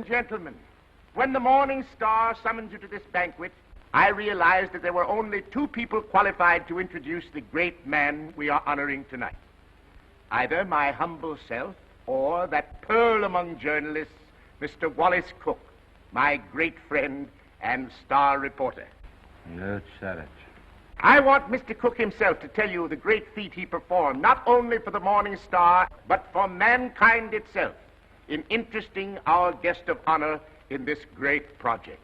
Gentlemen, when the Morning Star summoned you to this banquet, I realized that there were only two people qualified to introduce the great man we are honoring tonight. Either my humble self or that pearl among journalists, Mr. Wallace Cook, my great friend and star reporter. You said it. I want Mr. Cook himself to tell you the great feat he performed, not only for the Morning Star, but for mankind itself, in interesting our guest of honor in this great project.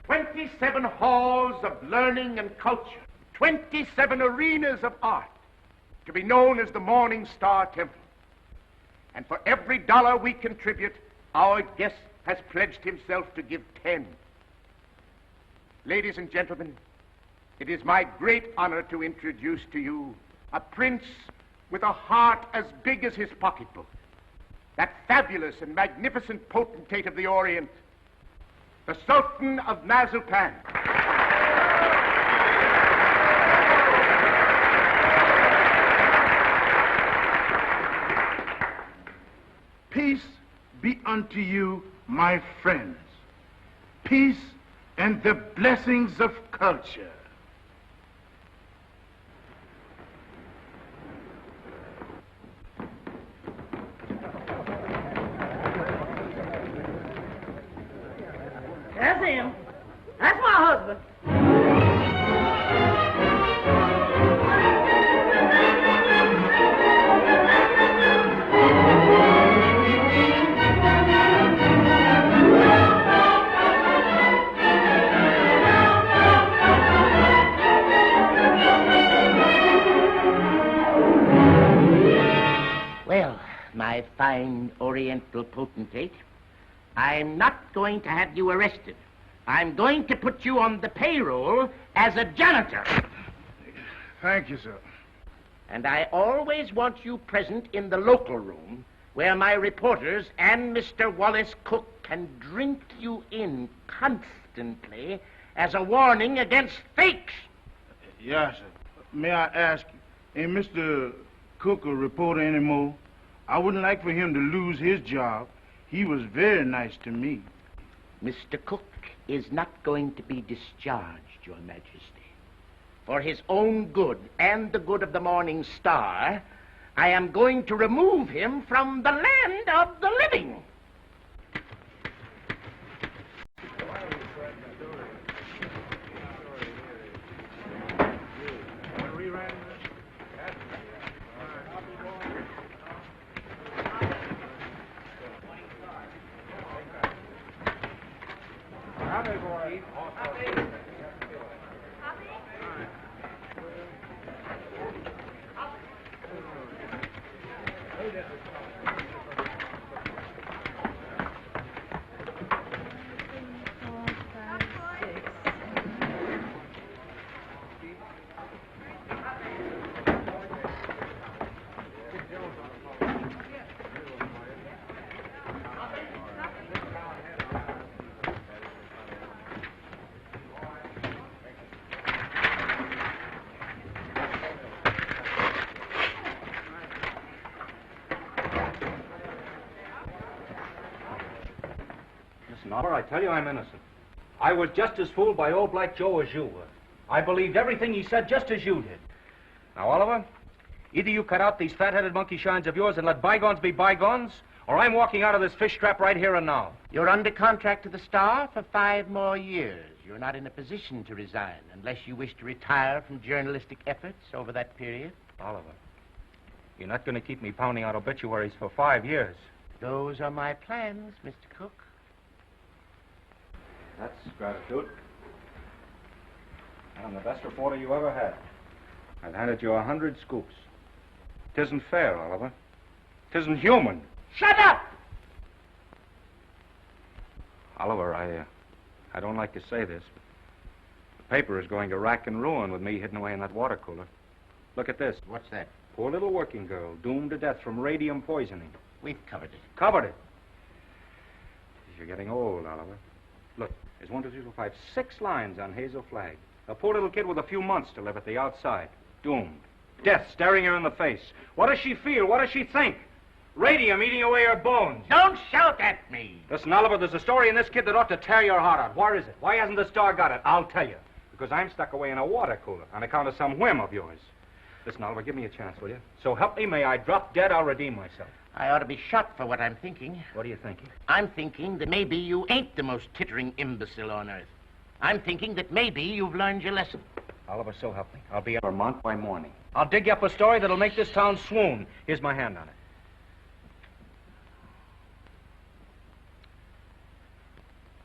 "27 halls of learning and culture, 27 arenas of art, to be known as the Morning Star Temple. And for every dollar we contribute, our guest has pledged himself to give 10. Ladies and gentlemen, it is my great honor to introduce to you a prince with a heart as big as his pocketbook, that fabulous and magnificent potentate of the Orient, the Sultan of Mazupan. Peace be unto you, my friends. Peace and the blessings of culture. That's him. That's my husband. Well, my fine Oriental potentate, I'm not going to have you arrested. I'm going to put you on the payroll as a janitor. Thank you, sir. And I always want you present in the local room where my reporters and Mr. Wallace Cook can drink you in constantly as a warning against fakes. Yes, sir. May I ask, ain't Mr. Cook a reporter anymore? I wouldn't like for him to lose his job. He was very nice to me. Mr. Cook is not going to be discharged, Your Majesty. For his own good and the good of the Morning Star, I am going to remove him from the land of the living. Oliver, I tell you I'm innocent. I was just as fooled by old Black Joe as you were. I believed everything he said just as you did. Now, Oliver, either you cut out these fat-headed monkey shines of yours and let bygones be bygones, or I'm walking out of this fish trap right here and now. You're under contract to the Star for 5 more years. You're not in a position to resign unless you wish to retire from journalistic efforts over that period. Oliver, you're not going to keep me pounding out obituaries for 5 years. Those are my plans, Mr. Cook. That's gratitude. I'm the best reporter you ever had. I've handed you 100 scoops. Tisn't fair, Oliver. Tisn't human. Shut up! Oliver, I don't like to say this, but the paper is going to rack and ruin with me hidden away in that water cooler. Look at this. What's that? Poor little working girl, doomed to death from radium poisoning. We've covered it. Covered it. You're getting old, Oliver. Look, there's 1, 2, 3, 4, 5, 6 lines on Hazel Flagg. A poor little kid with a few months to live at the outside. Doomed. Death staring her in the face. What does she feel? What does she think? Radium eating away her bones. Don't shout at me. Listen, Oliver, there's a story in this kid that ought to tear your heart out. Where is it? Why hasn't the Star got it? I'll tell you. Because I'm stuck away in a water cooler on account of some whim of yours. Listen, Oliver, give me a chance, will you? So help me, may I drop dead, I'll redeem myself. I ought to be shot for what I'm thinking. What are you thinking? I'm thinking that maybe you ain't the most tittering imbecile on earth. I'm thinking that maybe you've learned your lesson. Oliver, so help me. I'll be in Vermont by morning. I'll dig you up a story that'll make this town swoon. Here's my hand on it.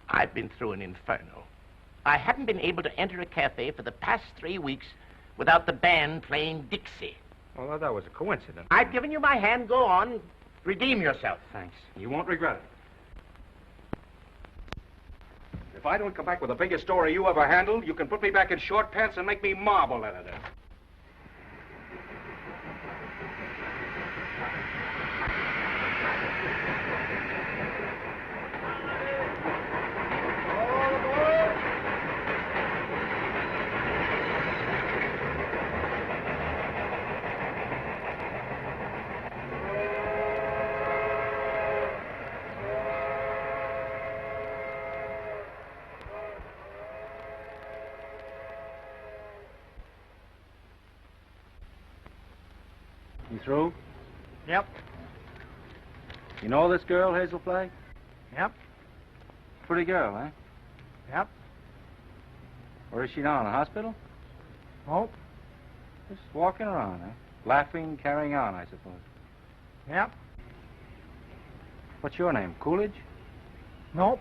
I've been through an inferno. I haven't been able to enter a cafe for the past 3 weeks without the band playing Dixie. Well, that was a coincidence. I've given you my hand. Go on. Redeem yourself. Thanks. You won't regret it. If I don't come back with the biggest story you ever handled, you can put me back in short pants and make me marble editor. You through? Yep. You know this girl, Hazel Flagg? Yep. Pretty girl, eh? Yep. Where is she now, in the hospital? Nope. Just walking around, eh? Laughing, carrying on, I suppose. Yep. What's your name, Coolidge? Nope.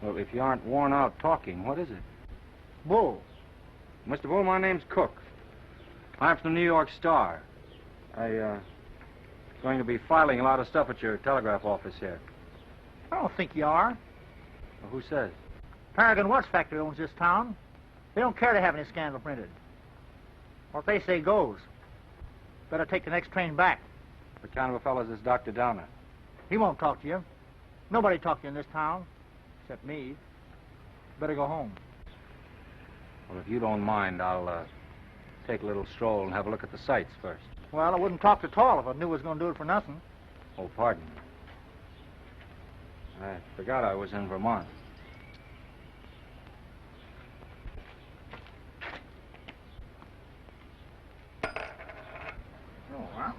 Well, if you aren't worn out talking, what is it? Bull. Mr. Bull, my name's Cook. I'm from the New York Star. Going to be filing a lot of stuff at your telegraph office here. I don't think you are. Well, who says? Paragon Watch Factory owns this town. They don't care to have any scandal printed. What they say goes. Better take the next train back. What kind of a fellow is this Dr. Downer? He won't talk to you. Nobody talk to you in this town, except me. Better go home. Well, if you don't mind, I'll take a little stroll and have a look at the sights first. Well, I wouldn't talk at all if I knew I was going to do it for nothing. Oh, pardon me. I forgot I was in Vermont. Oh, well.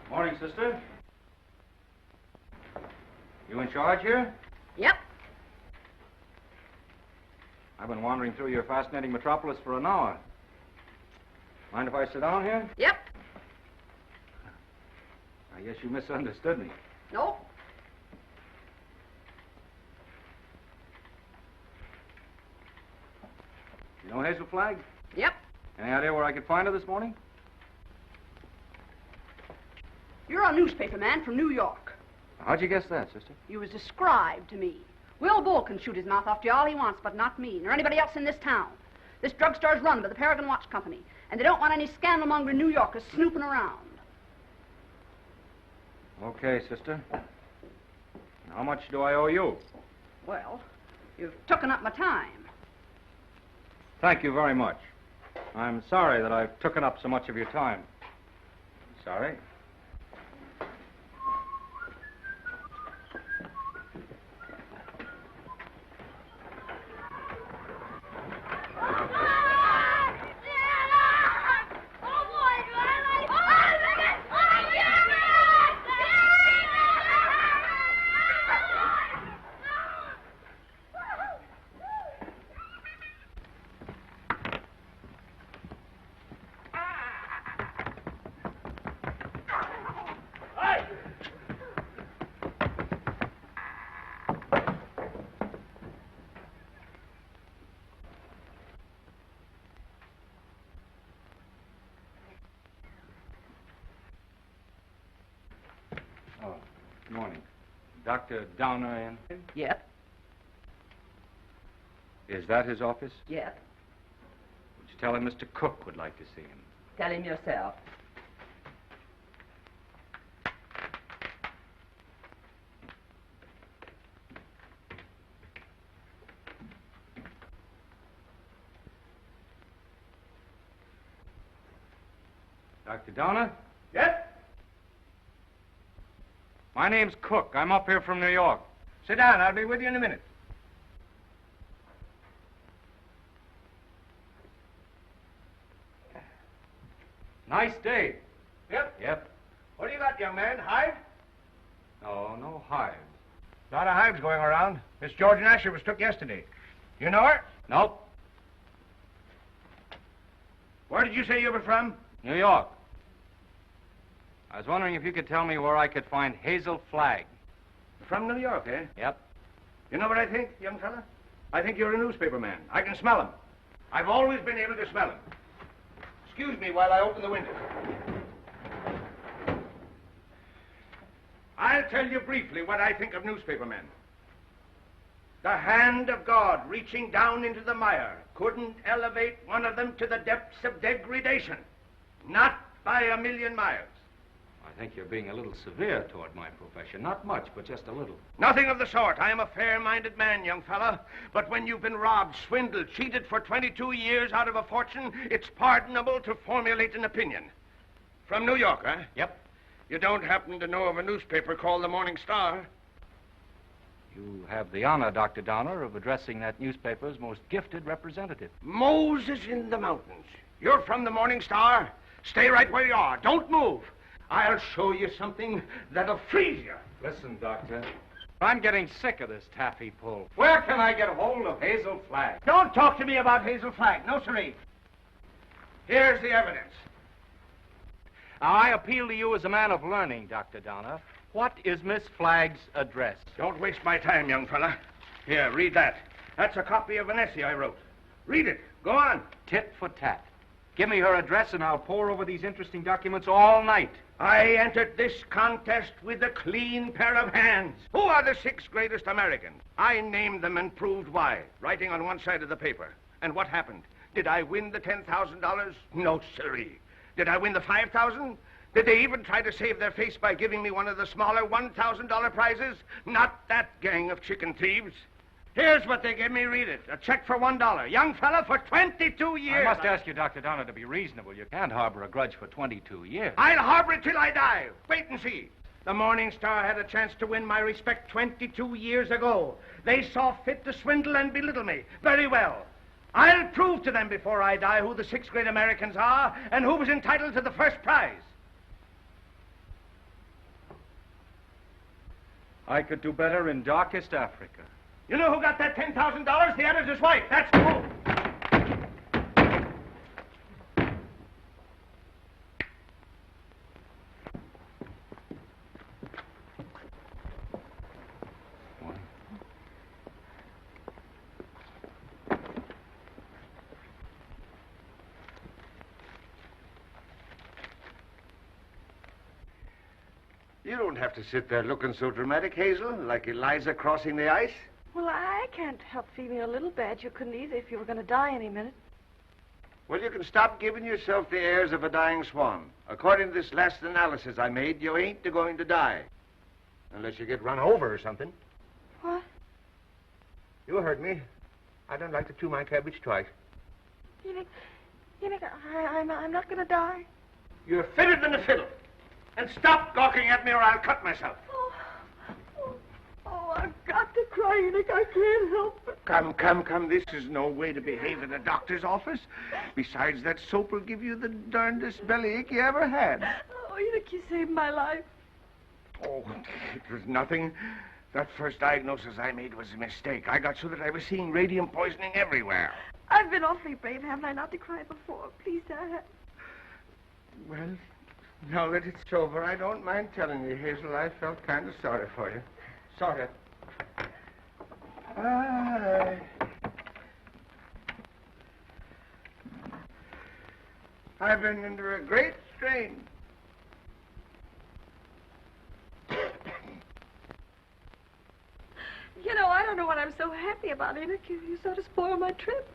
Morning, sister. You in charge here? Yep. I've been wandering through your fascinating metropolis for an hour. Mind if I sit down here? Yep. I guess you misunderstood me. No. You know Hazel Flagg? Yep. Any idea where I could find her this morning? You're a newspaper man from New York. How'd you guess that, sister? You was described to me. Will Bull can shoot his mouth off to you all he wants, but not me, nor anybody else in this town. This drugstore's run by the Paragon Watch Company, and they don't want any scandal-mongering New Yorkers snooping around. Okay, sister. How much do I owe you? Well, you've taken up my time. Thank you very much. I'm sorry that I've taken up so much of your time. Sorry. Oh, good morning. Dr. Downer in? Yep. Is that his office? Yep. Would you tell him Mr. Cook would like to see him? Tell him yourself. Dr. Downer? Yes? My name's Cook. I'm up here from New York. Sit down. I'll be with you in a minute. Nice day. Yep. Yep. What do you got, young man? Hive? No, no hives. A lot of hives going around. Miss Georgian Asher was took yesterday. You know her? Nope. Where did you say you were from? New York. I was wondering if you could tell me where I could find Hazel Flagg. From New York, eh? Yep. You know what I think, young fella? I think you're a newspaper man. I can smell him. I've always been able to smell him. Excuse me while I open the window. I'll tell you briefly what I think of newspaper men. The hand of God reaching down into the mire couldn't elevate one of them to the depths of degradation. Not by a million miles. I think you're being a little severe toward my profession. Not much, but just a little. Nothing of the sort. I am a fair-minded man, young fella. But when you've been robbed, swindled, cheated for 22 years out of a fortune, it's pardonable to formulate an opinion. From New York, huh? Yep. You don't happen to know of a newspaper called the Morning Star? You have the honor, Dr. Downer, of addressing that newspaper's most gifted representative. Moses in the mountains. You're from the Morning Star? Stay right where you are. Don't move. I'll show you something that'll freeze you. Listen, Doctor. I'm getting sick of this taffy pull. Where can I get hold of Hazel Flagg? Don't talk to me about Hazel Flagg. No, sirree. Here's the evidence. Now, I appeal to you as a man of learning, Dr. Downer. What is Miss Flagg's address? Don't waste my time, young fella. Here, read that. That's a copy of an essay I wrote. Read it. Go on. Tit for tat. Give me her address and I'll pore over these interesting documents all night. I entered this contest with a clean pair of hands. Who are the 6 greatest Americans? I named them and proved why, writing on one side of the paper. And what happened? Did I win the $10,000? No, sirree. Did I win the $5,000? Did they even try to save their face by giving me one of the smaller $1,000 prizes? Not that gang of chicken thieves. Here's what they gave me. Read it. A check for $1. Young fella for 22 years. I must ask you, Dr. Donner, to be reasonable. You can't harbor a grudge for 22 years. I'll harbor it till I die. Wait and see. The Morning Star had a chance to win my respect 22 years ago. They saw fit to swindle and belittle me. Very well. I'll prove to them before I die who the 6 great Americans are and who was entitled to the first prize. I could do better in darkest Africa. You know who got that $10,000? The editor's wife. That's who. You don't have to sit there looking so dramatic, Hazel, like Eliza crossing the ice. Well, I can't help feeling a little bad. You couldn't either if you were going to die any minute. Well, you can stop giving yourself the airs of a dying swan. According to this last analysis I made, you ain't going to die. Unless you get run over or something. What? You heard me. I don't like to chew my cabbage twice. You think I'm not going to die? You're fitter than a fiddle. And stop gawking at me or I'll cut myself. Oh, I've got to cry, Enoch. I can't help it. Come. This is no way to behave in a doctor's office. Besides, that soap will give you the darndest bellyache you ever had. Oh, Enoch, you saved my life. Oh, it was nothing. That first diagnosis I made was a mistake. I got so that I was seeing radium poisoning everywhere. I've been awfully brave, haven't I, not to cry before? Please, Dad. Well, now that it's over, I don't mind telling you, Hazel, I felt kind of sorry for you. Sorry. I've been under a great strain. You know, I don't know what I'm so happy about, Enoch. You sort of spoiled my trip.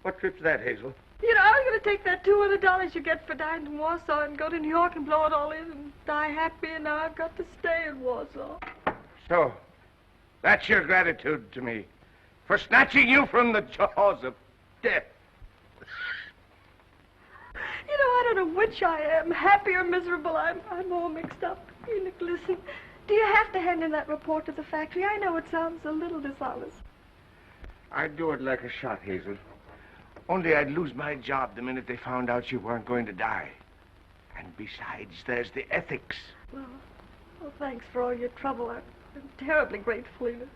What trip's that, Hazel? You know, I was going to take that $200 you get for dying in Warsaw and go to New York and blow it all in and die happy, and now I've got to stay in Warsaw. So, that's your gratitude to me for snatching you from the jaws of death. You know, I don't know which I am, happy or miserable. I'm all mixed up. Enoch, listen, do you have to hand in that report to the factory? I know it sounds a little dishonest. I'd do it like a shot, Hazel. Only I'd lose my job the minute they found out you weren't going to die. And besides, there's the ethics. Well, thanks for all your trouble. I'm terribly grateful, Enoch.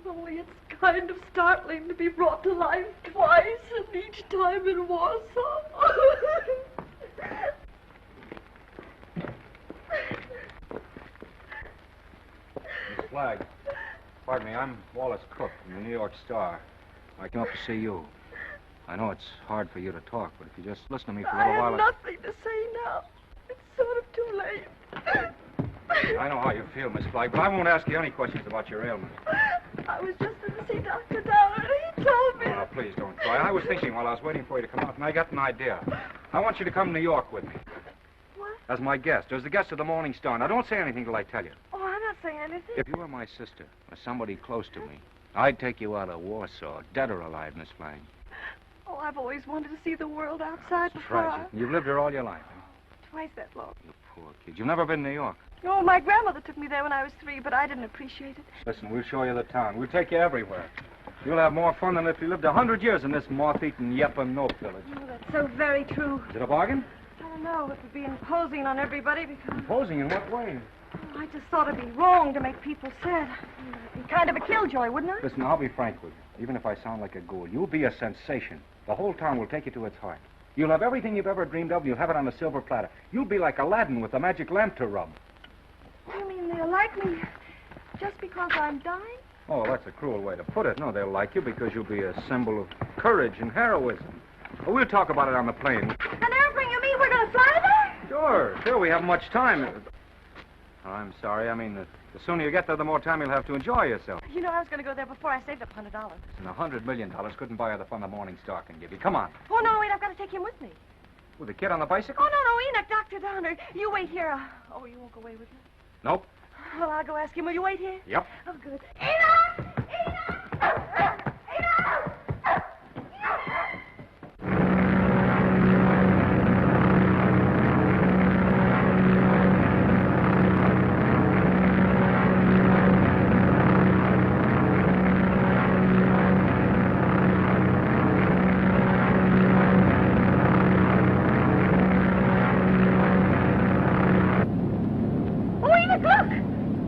Only it's kind of startling to be brought to life twice, and each time in Warsaw. Miss Flagg. Pardon me, I'm Wallace Cook from the New York Star. I came up to see you. I know it's hard for you to talk, but if you just listen to me for a little I while... have nothing to say now. It's sort of too late. I know how you feel, Miss Flagg, but I won't ask you any questions about your ailment. I was just going to see Dr. Downer, and he told me... Oh, please don't cry. I was thinking while I was waiting for you to come out, and I got an idea. I want you to come to New York with me. What? As my guest, as the guest of the Morning Star. Now, don't say anything till I tell you. Oh, I'm not saying anything. If you were my sister, or somebody close to me, I'd take you out of Warsaw, dead or alive, Miss Flagg. Oh, I've always wanted to see the world outside It's before tragic. You've lived here all your life. Twice that long. You poor kid. You've never been to New York. Oh, my grandmother took me there when I was 3, but I didn't appreciate it. Listen, we'll show you the town. We'll take you everywhere. You'll have more fun than if you lived 100 years in this moth-eaten Yep-and-Nope village. Oh, that's so very true. Is it a bargain? I don't know. It would be imposing on everybody because... Imposing in what way? I just thought it'd be wrong to make people sad. It'd be kind of a killjoy, wouldn't I? Listen, I'll be frank with you. Even if I sound like a ghoul, you'll be a sensation. The whole town will take you to its heart. You'll have everything you've ever dreamed of, and you'll have it on a silver platter. You'll be like Aladdin with a magic lamp to rub. You mean they'll like me just because I'm dying? Oh, that's a cruel way to put it. No, they'll like you because you'll be a symbol of courage and heroism. Well, we'll talk about it on the plane. An airplane, you mean we're going to fly there? Sure. We haven't much time. Oh, I'm sorry. I mean, the sooner you get there, the more time you'll have to enjoy yourself. You know, I was going to go there before I saved up $100. And $100 million couldn't buy her the fun the Morning Star can give you. Come on. Oh, no, wait, I've got to take him with me. With the kid on the bicycle? Oh, no, Enoch, Dr. Downer. You wait here. Oh, you won't go away with me? Nope. Well, I'll go ask him. Will you wait here? Yep. Oh, good. Enoch! Enoch! Enoch!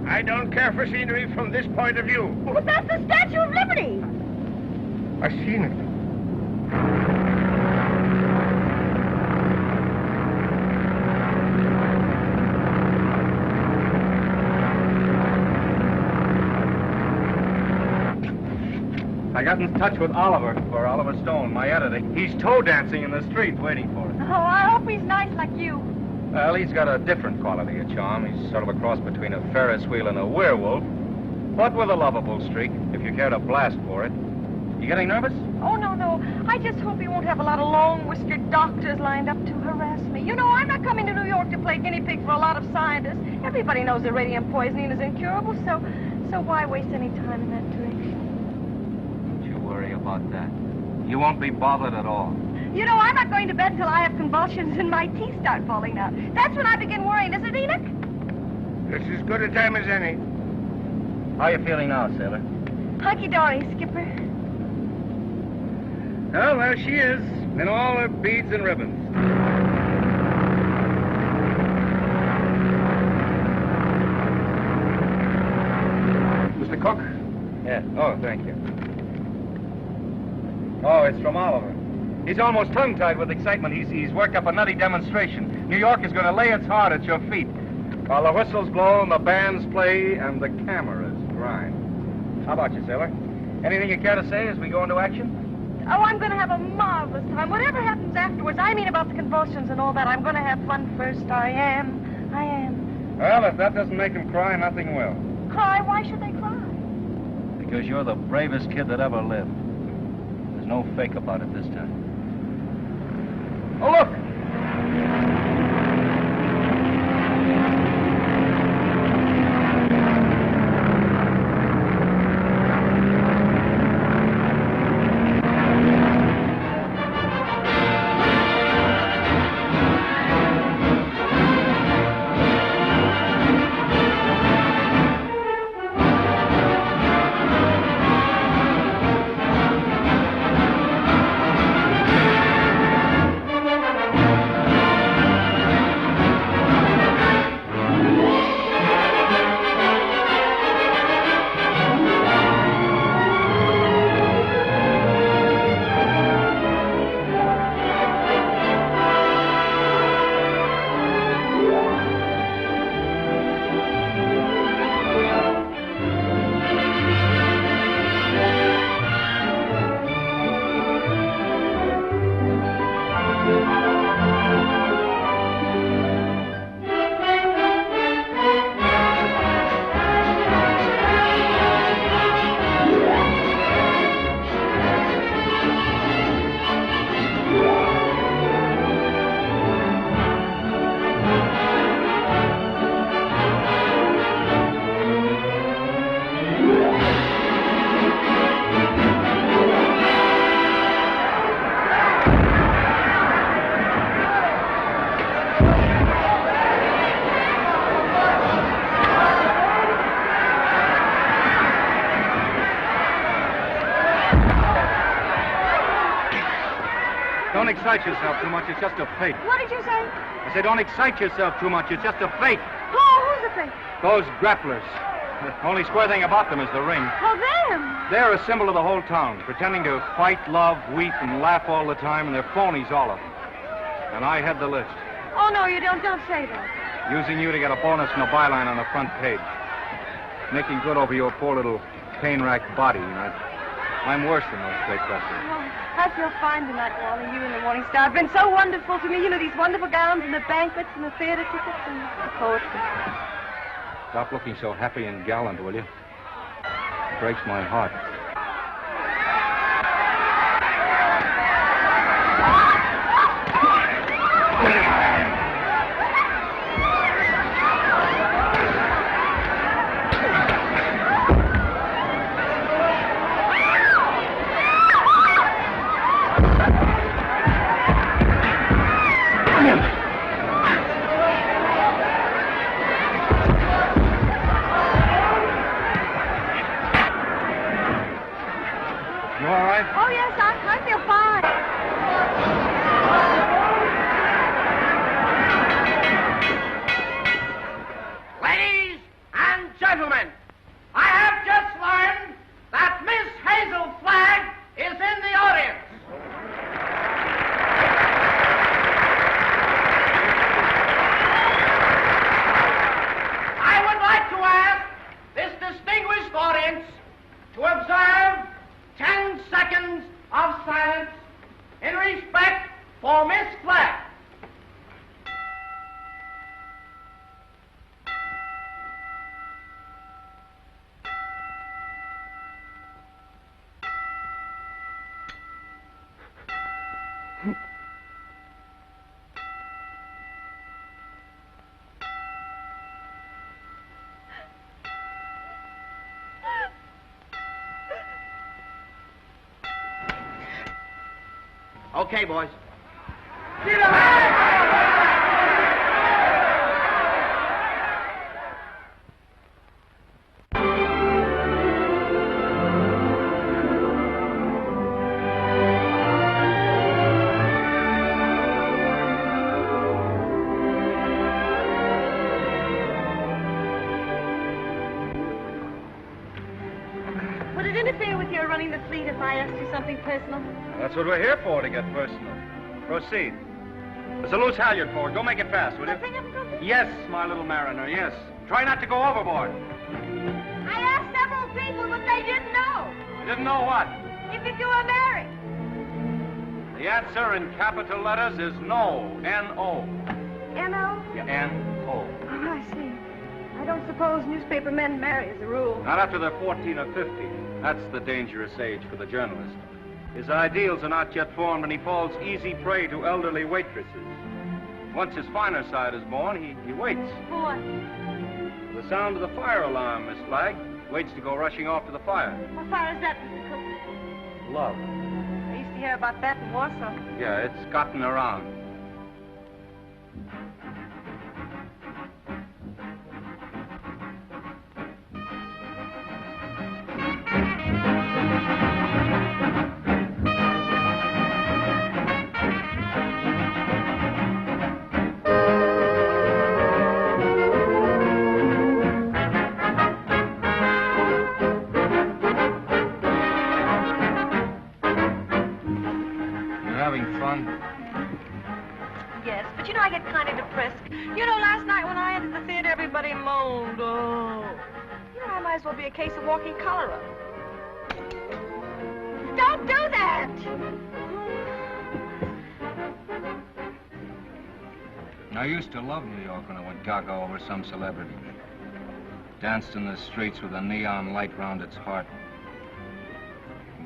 I don't care for scenery from this point of view. But that's the Statue of Liberty. I've seen it. I got in touch with Oliver Stone, my editor. He's toe dancing in the street waiting for us. Oh, I hope he's nice like you. Well, he's got a different quality of charm. He's sort of a cross between a Ferris wheel and a werewolf, but with a lovable streak, if you care to blast for it. You getting nervous? Oh, no. I just hope he won't have a lot of long-whiskered doctors lined up to harass me. You know, I'm not coming to New York to play guinea pig for a lot of scientists. Everybody knows that radium poisoning is incurable, so why waste any time in that direction? Don't you worry about that. You won't be bothered at all. You know, I'm not going to bed until I have convulsions and my teeth start falling out. That's when I begin worrying, isn't it, Enoch? This is as good a time as any. How are you feeling now, sailor? Hunky-dory, Skipper. Oh, there she is, in all her beads and ribbons. Mr. Cook? Yeah. Oh, thank you. Oh, it's from Oliver. He's almost tongue-tied with excitement. He's worked up a nutty demonstration. New York is going to lay its heart at your feet. While the whistles blow and the bands play and the cameras grind. How about you, sailor? Anything you care to say as we go into action? Oh, I'm going to have a marvelous time. Whatever happens afterwards, I mean about the convulsions and all that, I'm going to have fun first. I am. Well, if that doesn't make him cry, nothing will. Cry? Why should they cry? Because you're the bravest kid that ever lived. There's no fake about it this time. Oh, look! Don't excite yourself too much. It's just a fake. What did you say? I said don't excite yourself too much. It's just a fake. Oh, who's the fake? Those grapplers. The only square thing about them is the ring. Oh, them. They're a symbol of the whole town, pretending to fight, love, weep, and laugh all the time, and they're phonies, all of them. And I had the list. Oh, no, you don't. Don't say that. Using you to get a bonus and a byline on the front page. Making good over your poor little pain-racked body, you know. I'm worse than those fake wrestlers. Oh, I feel fine tonight, Wally. You and the Morning Star have been so wonderful to me. You know, these wonderful gowns and the banquets and the theater tickets and the poetry. Stop looking so happy and gallant, will you? It breaks my heart. Oh, yes, I feel fine. Ladies and gentlemen, I have just learned that Miss Hazel Flagg is in the audience. I would like to ask this distinguished audience to observe 10 seconds of silence in respect for Miss Flagg. Okay, boys. Would it interfere with your running the fleet if I asked you something personal? That's what we're here for, to get personal. Proceed. There's a loose halyard forward. Go make it fast, will you? Nothing of something? Yes, my little mariner, yes. Try not to go overboard. I asked several people, but they didn't know. You didn't know what? If you were married. The answer in capital letters is no. N-O. N-O? Yeah, N-O. Oh, I see. I don't suppose newspaper men marry as a rule. Not after they're 14 or 15. That's the dangerous age for the journalist. His ideals are not yet formed, and he falls easy prey to elderly waitresses. Once his finer side is born, he waits. For what? The sound of the fire alarm, Miss Flagg. Waits to go rushing off to the fire. What fire is that, Mr. Cook? Love. I used to hear about that in Warsaw. Yeah, it's gotten around. Yes, but you know, I get kind of depressed. You know, last night when I entered the theater, everybody moaned. Oh. You know, I might as well be a case of walking cholera. Don't do that! I used to love New York when I went gaga over some celebrity. Danced in the streets with a neon light round its heart.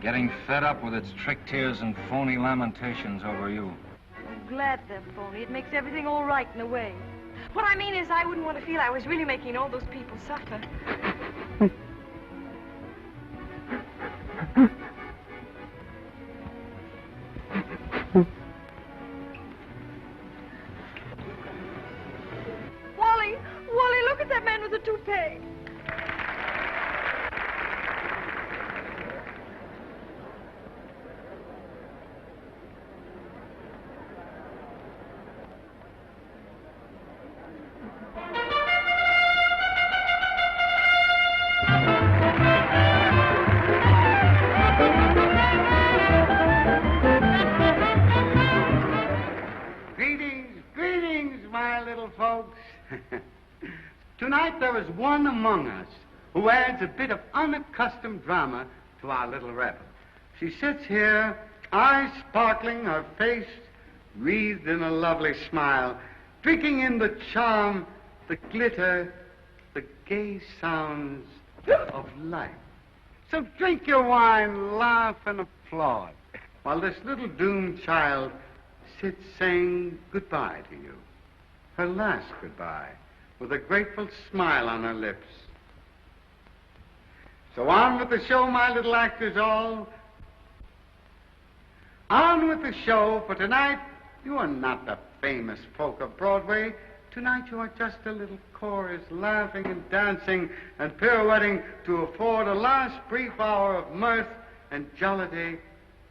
Getting fed up with its trick tears and phony lamentations over you. I'm glad they're phony. It makes everything all right in a way. What I mean is I wouldn't want to feel I was really making all those people suffer. Wally, look at that man with the toupee. Greetings, my little folks. Tonight there is one among us who adds a bit of unaccustomed drama to our little rebel. She sits here, eyes sparkling, her face wreathed in a lovely smile, drinking in the charm, the glitter, the gay sounds of life. So drink your wine, laugh, and applaud, while this little doomed child sits saying goodbye to you. Her last goodbye, with a grateful smile on her lips. So on with the show, my little actors all. On with the show, for tonight you are not the famous folk of Broadway. Tonight you are just a little chorus, laughing and dancing and pirouetting to afford a last brief hour of mirth and jollity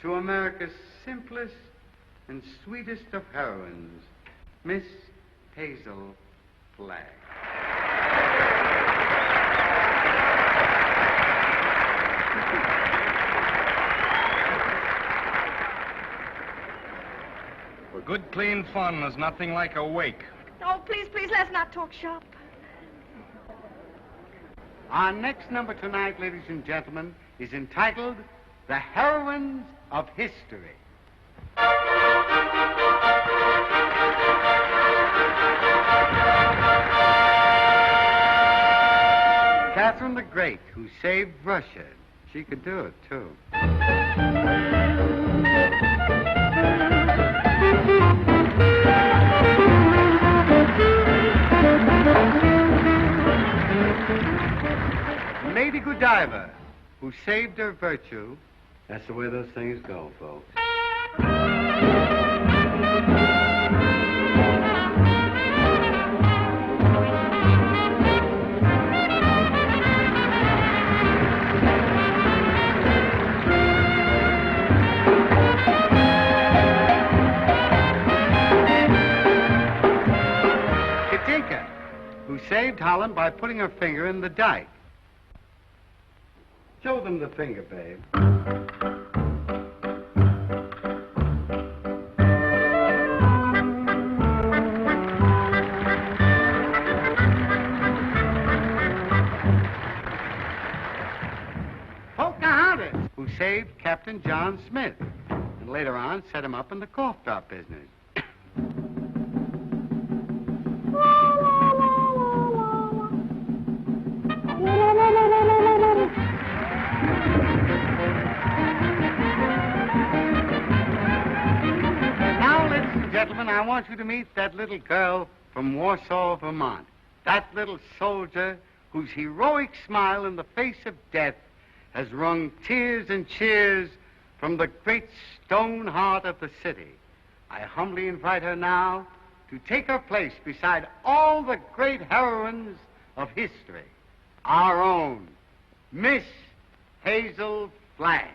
to America's simplest and sweetest of heroines, Miss Hazel Flagg. For good, clean fun, there's nothing like a wake. Oh, please, please, let's not talk shop. Our next number tonight, ladies and gentlemen, is entitled The Heroines of History. Catherine the Great, who saved Russia. She could do it, too. Lady Godiva, who saved her virtue. That's the way those things go, folks. Katinka, who saved Holland by putting her finger in the dike. Show them the finger, babe. Pocahontas, who saved Captain John Smith, and later on set him up in the cough drop business. Gentlemen, I want you to meet that little girl from Warsaw, Vermont. That little soldier whose heroic smile in the face of death has wrung tears and cheers from the great stone heart of the city. I humbly invite her now to take her place beside all the great heroines of history. Our own Miss Hazel Flagg.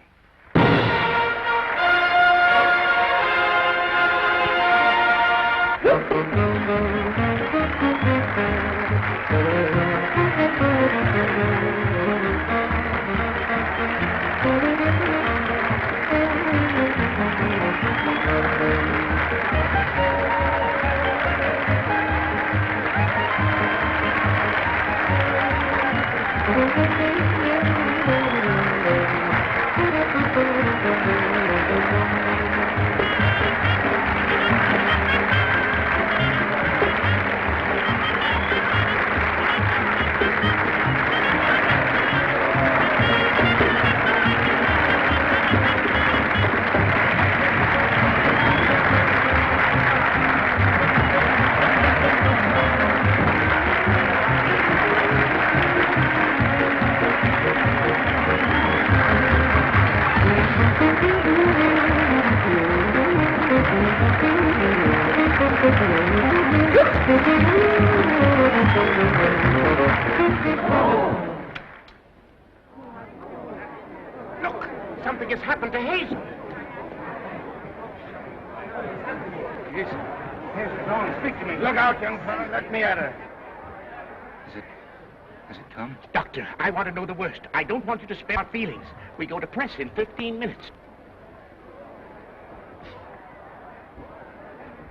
Look, something has happened to Hazel. Yes, go on, speak to me. Look out, young fellow. Let me at her. Has it come? Doctor, I want to know the worst. I don't want you to spare our feelings. We go to press in 15 minutes.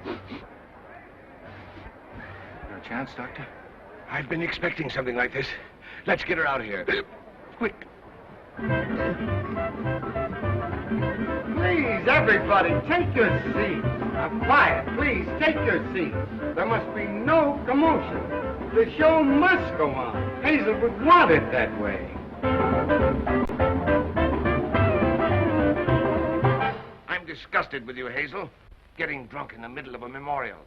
No chance, Doctor? I've been expecting something like this. Let's get her out of here. Quick. Please, everybody, take your seats. Quiet, please, take your seats. There must be no commotion. The show must go on. Hazel would want it that way. I'm disgusted with you, Hazel. Getting drunk in the middle of a memorial.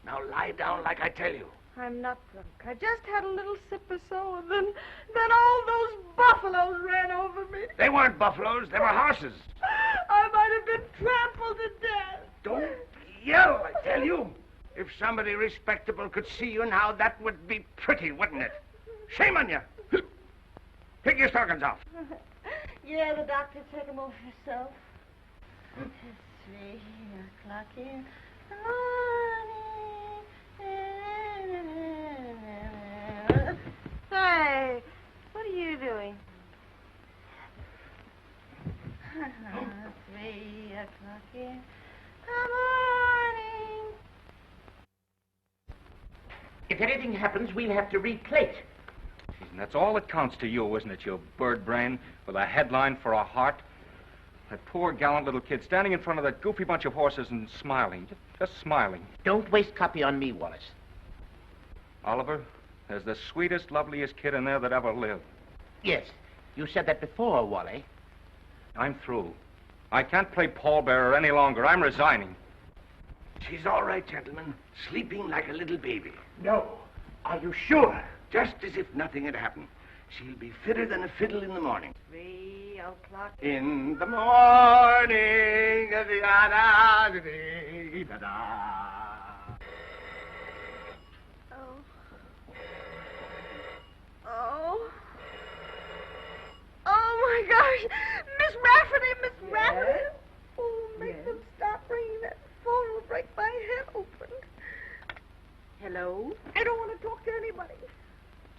Now lie down like I tell you. I'm not drunk. I just had a little sip or so, and then all those buffaloes ran over me. They weren't buffaloes, they were horses. I might have been trampled to death. Don't yell, I tell you. If somebody respectable could see you now, that would be pretty, wouldn't it? Shame on you. Take your stockings off. Yeah, the doctor took them off herself. It's 3 o'clock in the morning. Hey, what are you doing? 3 o'clock in the morning. If anything happens, we'll have to replate. And that's all that counts to you, isn't it, you bird brain, with a headline for a heart? That poor, gallant little kid standing in front of that goofy bunch of horses and smiling, just smiling. Don't waste copy on me, Wallace. Oliver, there's the sweetest, loveliest kid in there that ever lived. Yes, you said that before, Wally. I'm through. I can't play pallbearer any longer. I'm resigning. She's all right, gentlemen. Sleeping like a little baby. No. Are you sure? Just as if nothing had happened. She'll be fitter than a fiddle in the morning. 3 o'clock. In the morning. Oh, my gosh. Miss Rafferty. Oh, make them stop ringing. That phone will break my head open. Hello? I don't want to talk to anybody.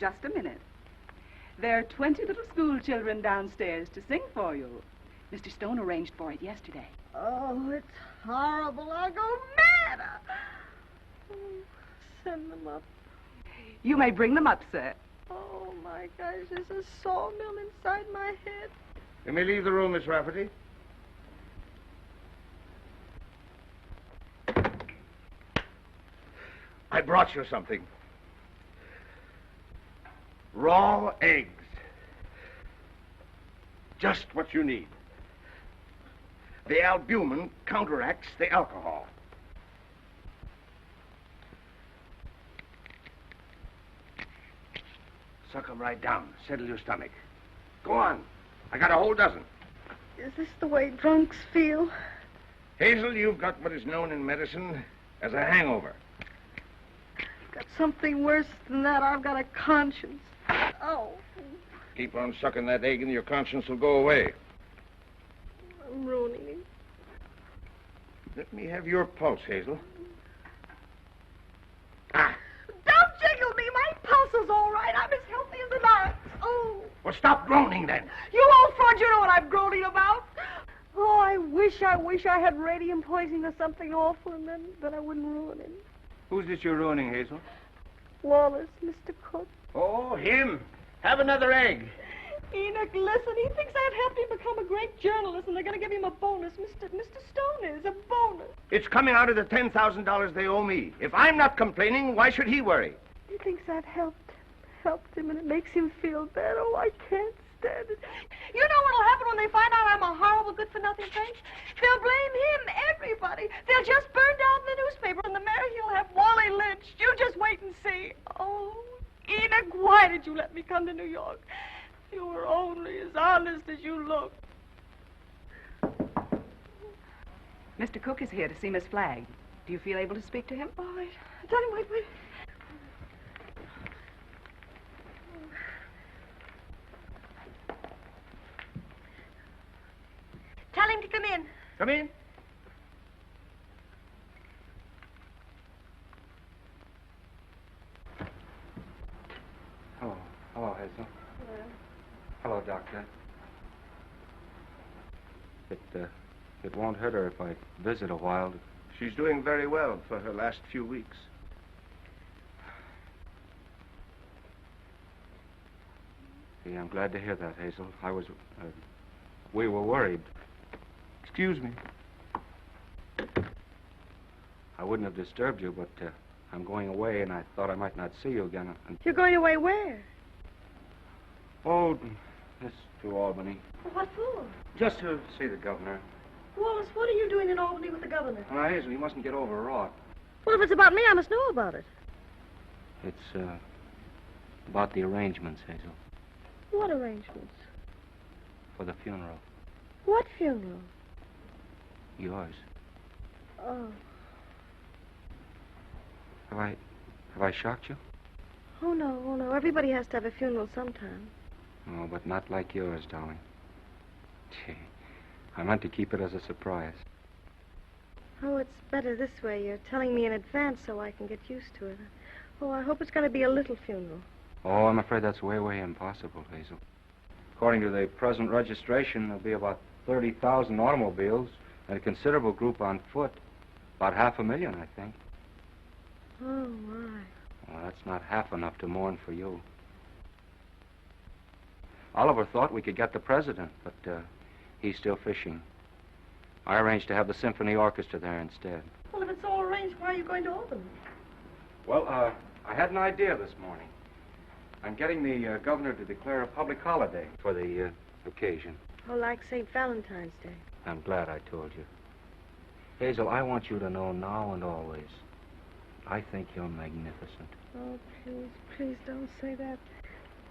Just a minute. There are 20 little school children downstairs to sing for you. Mr. Stone arranged for it yesterday. Oh, it's horrible. I'll go mad. Oh, send them up. You may bring them up, sir. Oh, my gosh, there's a sawmill inside my head. You may leave the room, Miss Rafferty. I brought you something. Raw eggs. Just what you need. The albumin counteracts the alcohol. Suck 'em right down. Settle your stomach. Go on. I got a whole dozen. Is this the way drunks feel? Hazel, you've got what is known in medicine as a hangover. I've got something worse than that. I've got a conscience. Oh. Keep on sucking that egg and your conscience will go away. I'm ruining it. Let me have your pulse, Hazel. Don't jiggle me. My pulse is all right. I'm as healthy as an ox. Oh. Well, stop groaning then. You old fraud, you know what I'm groaning about. Oh, I wish I had radium poisoning or something awful, and then I wouldn't ruin him. Who's this you're ruining, Hazel? Wallace, Mr. Cook. Oh, him. Have another egg. Enoch, listen, he thinks I'd helped him become a great journalist, and they're going to give him a bonus. Mr. Stone is a bonus. It's coming out of the $10,000 they owe me. If I'm not complaining, why should he worry? He thinks I've helped him, and it makes him feel bad. Oh, I can't stand it. You know what'll happen when they find out I'm a horrible, good-for-nothing thing? They'll blame him, everybody. They'll just burn down the newspaper, and the mayor, he'll have Wally lynched. You just wait and see. Oh, Enoch, why did you let me come to New York? You were only as honest as you look. Mr. Cook is here to see Miss Flagg. Do you feel able to speak to him? All right. Tell him, wait. Tell him to come in. Come in. Hello, Hazel. Hello, Doctor. It won't hurt her if I visit a while. She's doing very well for her last few weeks. Yeah, I'm glad to hear that, Hazel. We were worried. Excuse me. I wouldn't have disturbed you, but I'm going away, and I thought I might not see you again. You're going away where? Oh, this to Albany. What for? Just to see the governor. Wallace, what are you doing in Albany with the governor? Now, Hazel, you mustn't get overwrought. Well, if it's about me, I must know about it. It's, about the arrangements, Hazel, What arrangements? for the funeral. What funeral? Yours. Oh. Have I shocked you? Oh, no. Everybody has to have a funeral sometime. Oh, but not like yours, darling. Gee, I meant to keep it as a surprise. Oh, it's better this way. You're telling me in advance so I can get used to it. Oh, I hope it's going to be a little funeral. Oh, I'm afraid that's way, way impossible, Hazel. According to the present registration, there'll be about 30,000 automobiles and a considerable group on foot. About 500,000, I think. Oh, my. Well, that's not half enough to mourn for you. Oliver thought we could get the president, but he's still fishing. I arranged to have the symphony orchestra there instead. Well, if it's all arranged, why are you going to Albany? Well, I had an idea this morning. I'm getting the governor to declare a public holiday for the occasion. Oh, like St. Valentine's Day. I'm glad I told you. Hazel, I want you to know now and always, I think you're magnificent. Oh, please don't say that.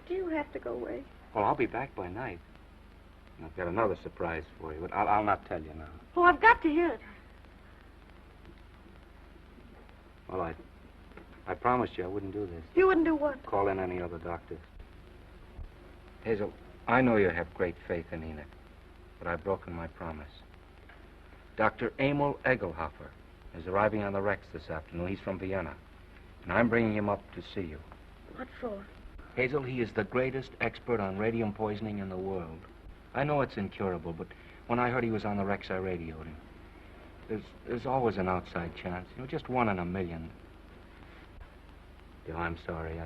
Do you have to go away? Well, I'll be back by night. I've got another surprise for you, but I'll not tell you now. Oh, I've got to hear it. Well, I promised you I wouldn't do this. You wouldn't do what? Call in any other doctors. Hazel, I know you have great faith in Enoch, but I've broken my promise. Dr. Emil Egelhofer is arriving on the Rex this afternoon. He's from Vienna, and I'm bringing him up to see you. What for? Hazel, he is the greatest expert on radium poisoning in the world. I know it's incurable, but when I heard he was on the Rex, I radioed him. There's always an outside chance, just 1 in a million. Oh, I'm sorry.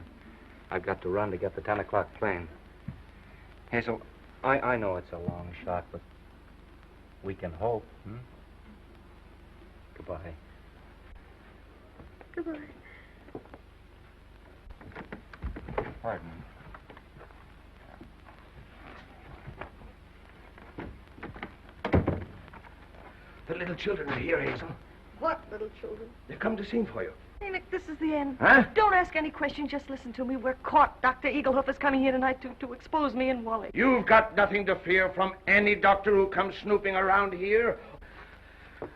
I've got to run to get the 10 o'clock plane. Hazel, I know it's a long shot, but we can hope, Goodbye. Goodbye. Pardon me. The little children are here, Hazel. What little children? They've come to sing for you. Enoch, this is the end. Huh? Don't ask any questions. Just listen to me. We're caught. Dr. Egelhofer's coming here tonight to expose me and Wally. You've got nothing to fear from any doctor who comes snooping around here.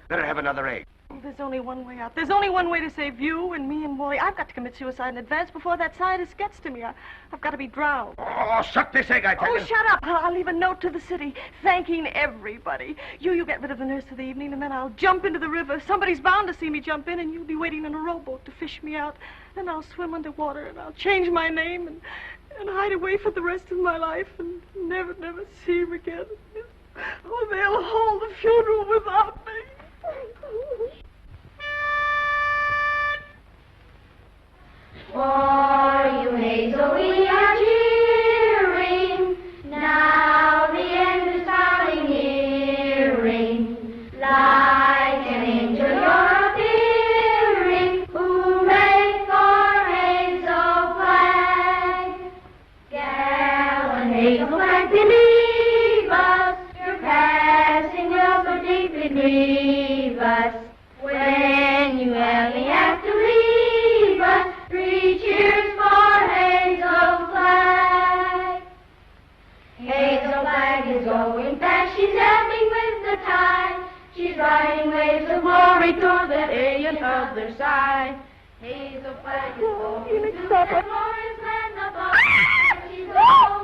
Better have another egg. Oh, there's only one way out. There's only one way to save you and me and Wally. I've got to commit suicide in advance before that scientist gets to me. I've got to be drowned. Oh, suck this egg, I tell Oh, you. shut up. I'll leave a note to the city thanking everybody. You get rid of the nurse for the evening, and then I'll jump into the river. Somebody's bound to see me jump in, and you'll be waiting in a rowboat to fish me out. Then I'll swim underwater, and I'll change my name and hide away for the rest of my life and never see him again. Oh, they'll hold the funeral without me. For you, Hazel, we are cheering. Now the end is coming nearing. Like an angel you're appearing. Hooray for Hazel Flagg. Gallant Hazel Flagg, believe us. Your passing will so deeply grieve us. When you only have to leave us, 3 cheers for Hazel Flagg. Hazel Flagg is going fast, she's ebbing with the tide. She's riding waves of glory toward that alien other side. Hazel Flagg is going to that glorious land above. She's going.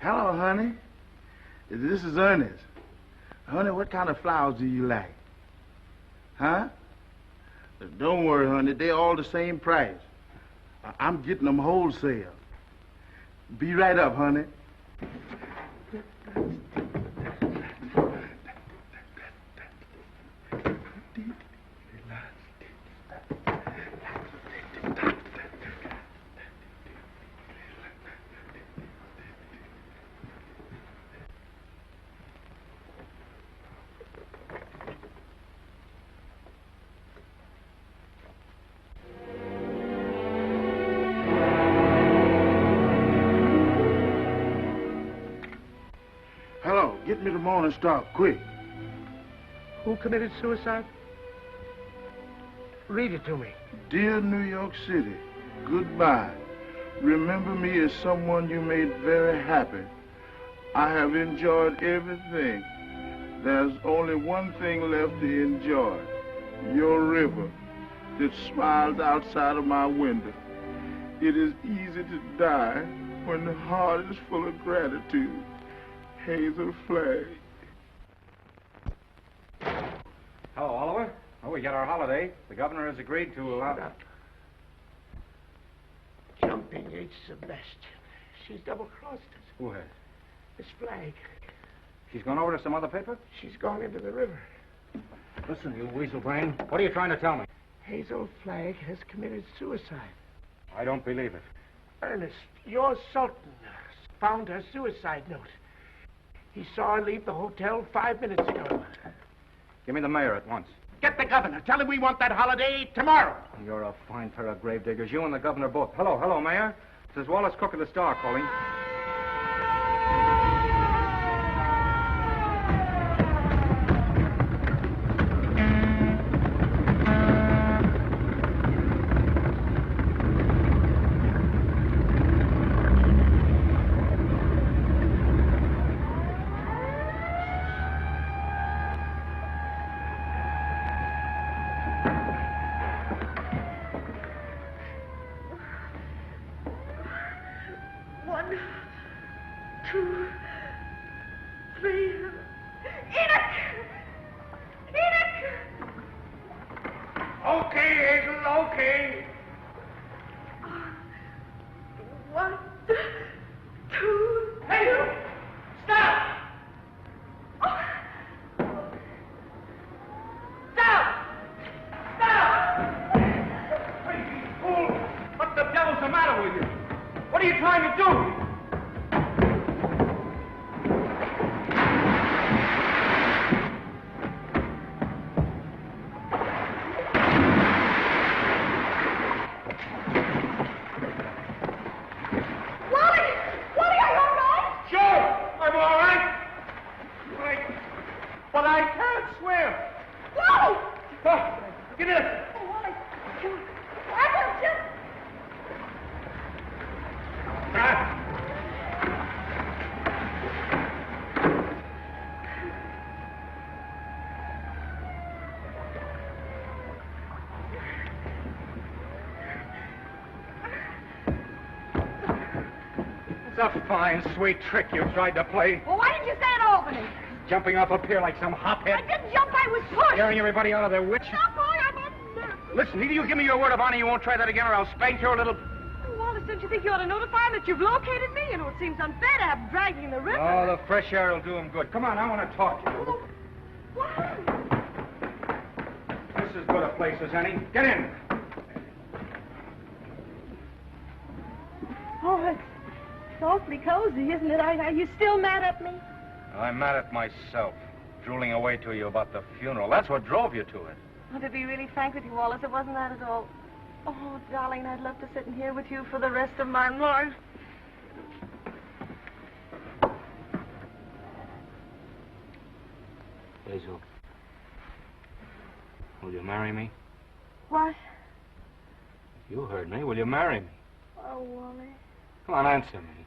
Hello, honey. This is Ernest. Honey, what kind of flowers do you like? Huh? Don't worry, honey. They're all the same price. I'm getting them wholesale. Be right up, honey. Hello, get me the Morning Star, quick. Who committed suicide? Read it to me. Dear New York City, goodbye. Remember me as someone you made very happy. I have enjoyed everything. There's only one thing left to enjoy. Your river that smiles outside of my window. It is easy to die when the heart is full of gratitude. Hazel Flagg. Hello, Oliver. Oh, we got our holiday. The governor has agreed to allow... Jumping H. Sebastian. She's double-crossed us. Who has? Miss Flagg. She's gone over to some other paper? She's gone into the river. Listen, you weasel brain. What are you trying to tell me? Hazel Flagg has committed suicide. I don't believe it. Ernest, your Sultan found her suicide note. He saw her leave the hotel 5 minutes ago. Give me the mayor at once. Get the governor. Tell him we want that holiday tomorrow. You're a fine pair of gravediggers. You and the governor both. Hello, Mayor. This is Wallace Cook of the Star calling. It's a fine, sweet trick you tried to play. Well, why didn't you say it to Albany? Jumping off a pier like some hophead. I didn't jump, I was pushed. Scaring everybody out of their wits. No, boy, I'm on... Listen, either you give me your word of honor you won't try that again or I'll spank your little... Oh, Wallace, don't you think you ought to notify him that you've located me? You know, it seems unfair to have him dragging the river. Oh, the fresh air will do him good. Come on, I want to talk to you. Oh, what? This is as good a place as any. Get in. Oh, it's awfully cozy, isn't it? Are you still mad at me? I'm mad at myself, drooling away to you about the funeral. That's what drove you to it. Oh, to be really frank with you, Wallace, it wasn't that at all. Oh, darling, I'd love to sit in here with you for the rest of my life. Hazel, will you marry me? What? You heard me. Will you marry me? Oh, Wally. Come on, answer me.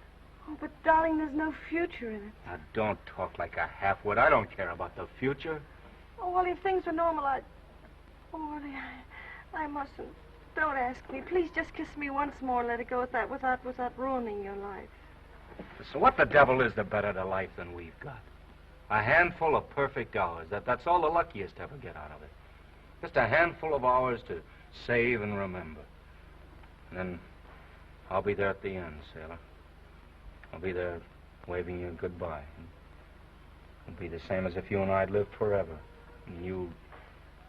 Oh, but darling, there's no future in it. Now, don't talk like a half-wit. I don't care about the future. Oh, Wally, if things were normal, I'd... Oh, Wally, I mustn't. Don't ask me. Please just kiss me once more and let it go with that without ruining your life. So what the devil is there better to life than we've got? A handful of perfect hours. That's all the luckiest ever get out of it. Just a handful of hours to save and remember. And then I'll be there at the end, sailor. I'll be there waving you goodbye. It'll be the same as if you and I'd lived forever. And you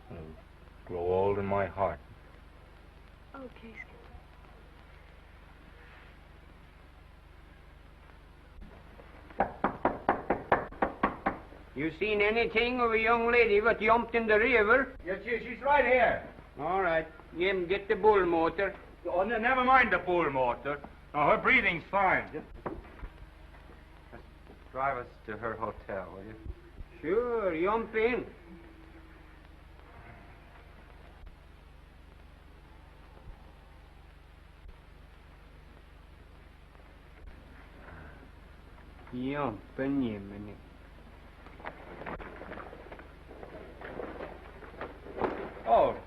will grow old in my heart. Okay, You seen anything of a young lady what jumped in the river? Yes, she's right here. All right. Jim, get the bull motor. Oh, never mind the bull motor. Oh, her breathing's fine. Just drive us to her hotel, will you? Sure, jump in. Jump in, Jiminy.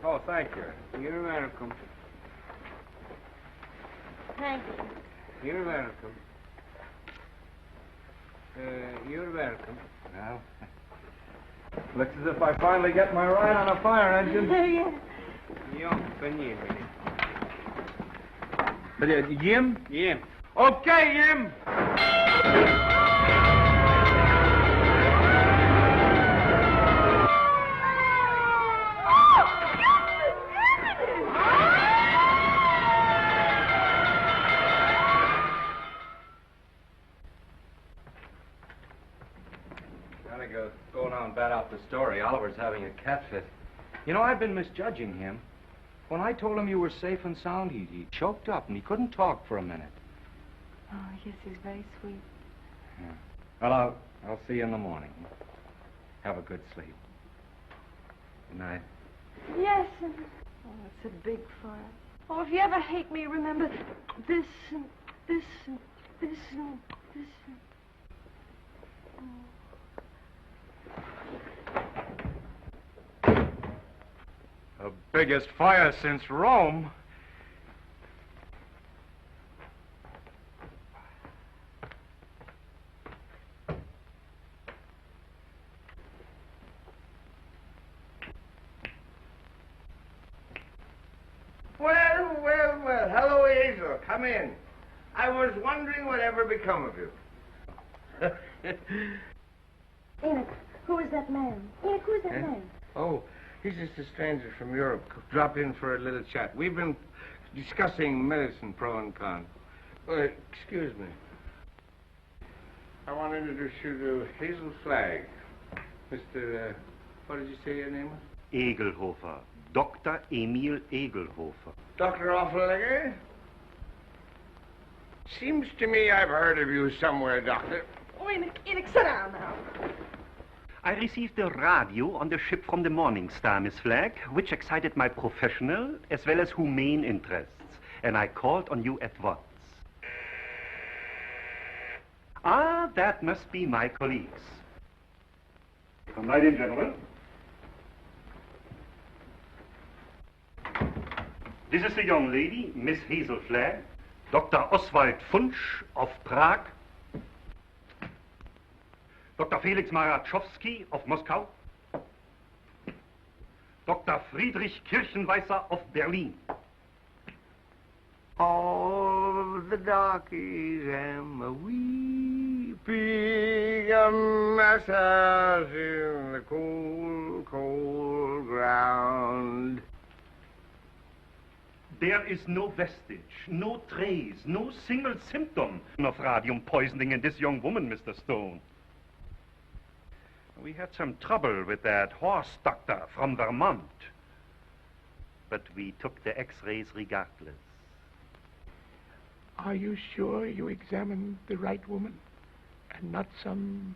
Oh, thank you. You're welcome. Thank you. You're welcome. You're welcome. Well, looks as if I finally get my ride on a fire engine. Jump in, Jiminy. Jim? Jim. Okay, Jim. Go now and bat out the story. Oliver's having a cat fit. You know, I've been misjudging him. When I told him you were safe and sound, he choked up and he couldn't talk for a minute. Oh, yes, he's very sweet. Yeah. Well, I'll see you in the morning. Have a good sleep. Good night. Yes. Oh, it's a big fire. Oh, if you ever hate me, remember this and this and this and this and... Oh. The biggest fire since Rome. Well. Hello, Hazel. Come in. I was wondering whatever become of you. Enoch, who is that man? Enoch, who is that man? Oh, he's just a stranger from Europe. Drop in for a little chat. We've been discussing medicine, pro and con. Excuse me. I want to introduce you to Hazel Flagg. Mr. What did you say your name was? Egelhofer. Dr. Emil Egelhofer. Dr. Offenlegger? Seems to me I've heard of you somewhere, Doctor. Oh, Enoch, sit down now. I received a radio on the ship from the Morning Star, Miss Flagg, which excited my professional as well as humane interests, and I called on you at once. Ah, that must be my colleagues. Come right in, gentlemen. This is the young lady, Miss Hazel Flagg, Dr. Oswald Funsch of Prague, Dr. Felix Marachowski of Moscow, Dr. Friedrich Kirchenweißer of Berlin. All the darkies am a weeping a massage in the cold, cold ground. There is no vestige, no trace, no single symptom of radium poisoning in this young woman, Mr. Stone. We had some trouble with that horse doctor from Vermont, but we took the x-rays regardless. Are you sure you examined the right woman and not some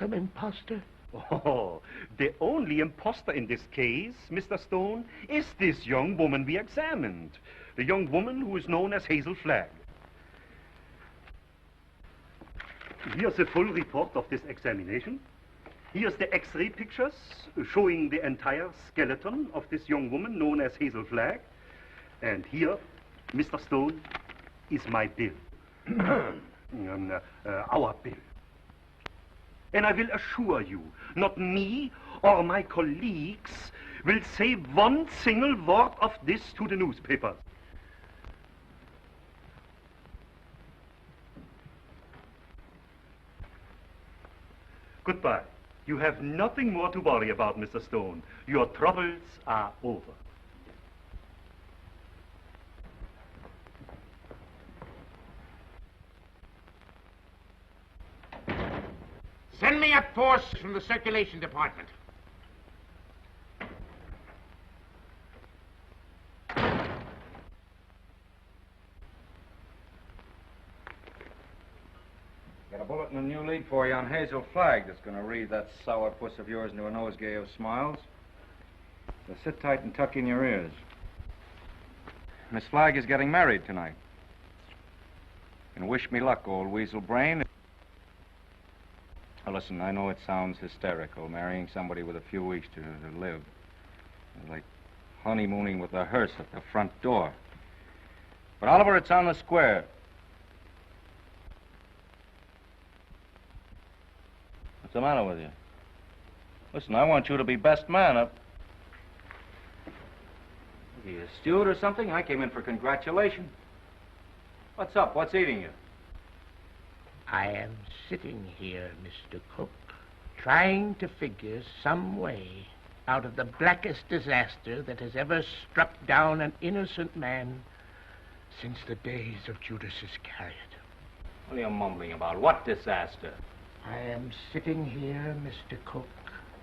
imposter? Oh, the only imposter in this case, Mr. Stone, is this young woman we examined. The young woman who is known as Hazel Flagg. Here's a full report of this examination. Here's the x-ray pictures showing the entire skeleton of this young woman known as Hazel Flagg. And here, Mr. Stone, is my bill. our bill. And I will assure you, not me or my colleagues will say one single word of this to the newspapers. Goodbye. You have nothing more to worry about, Mr. Stone. Your troubles are over. Send me a force from the circulation department. Got a bulletin and a new lead for you on Hazel Flagg that's going to read that sourpuss of yours into a nosegay of smiles. So sit tight and tuck in your ears. Miss Flagg is getting married tonight. And wish me luck, old weasel brain. Now listen, I know it sounds hysterical, marrying somebody with a few weeks to live. It's like honeymooning with a hearse at the front door. But Oliver, it's on the square. What's the matter with you? Listen, I want you to be best man up. Are you a steward or something? I came in for congratulations. What's up? What's eating you? I am sitting here, Mr. Cook, trying to figure some way out of the blackest disaster that has ever struck down an innocent man since the days of Judas Iscariot. What are you mumbling about? What disaster? I am sitting here, Mr. Cook,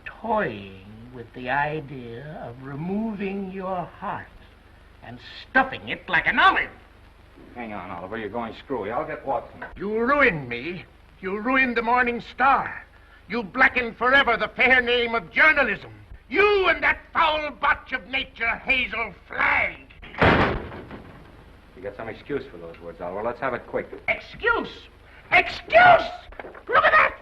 toying with the idea of removing your heart and stuffing it like an olive. Hang on, Oliver. You're going screwy. I'll get Watson. You ruined me. You ruined the Morning Star. You blackened forever the fair name of journalism. You and that foul botch of nature, Hazel Flagg. You got some excuse for those words, Oliver. Let's have it quick. Excuse? Excuse? Look at that!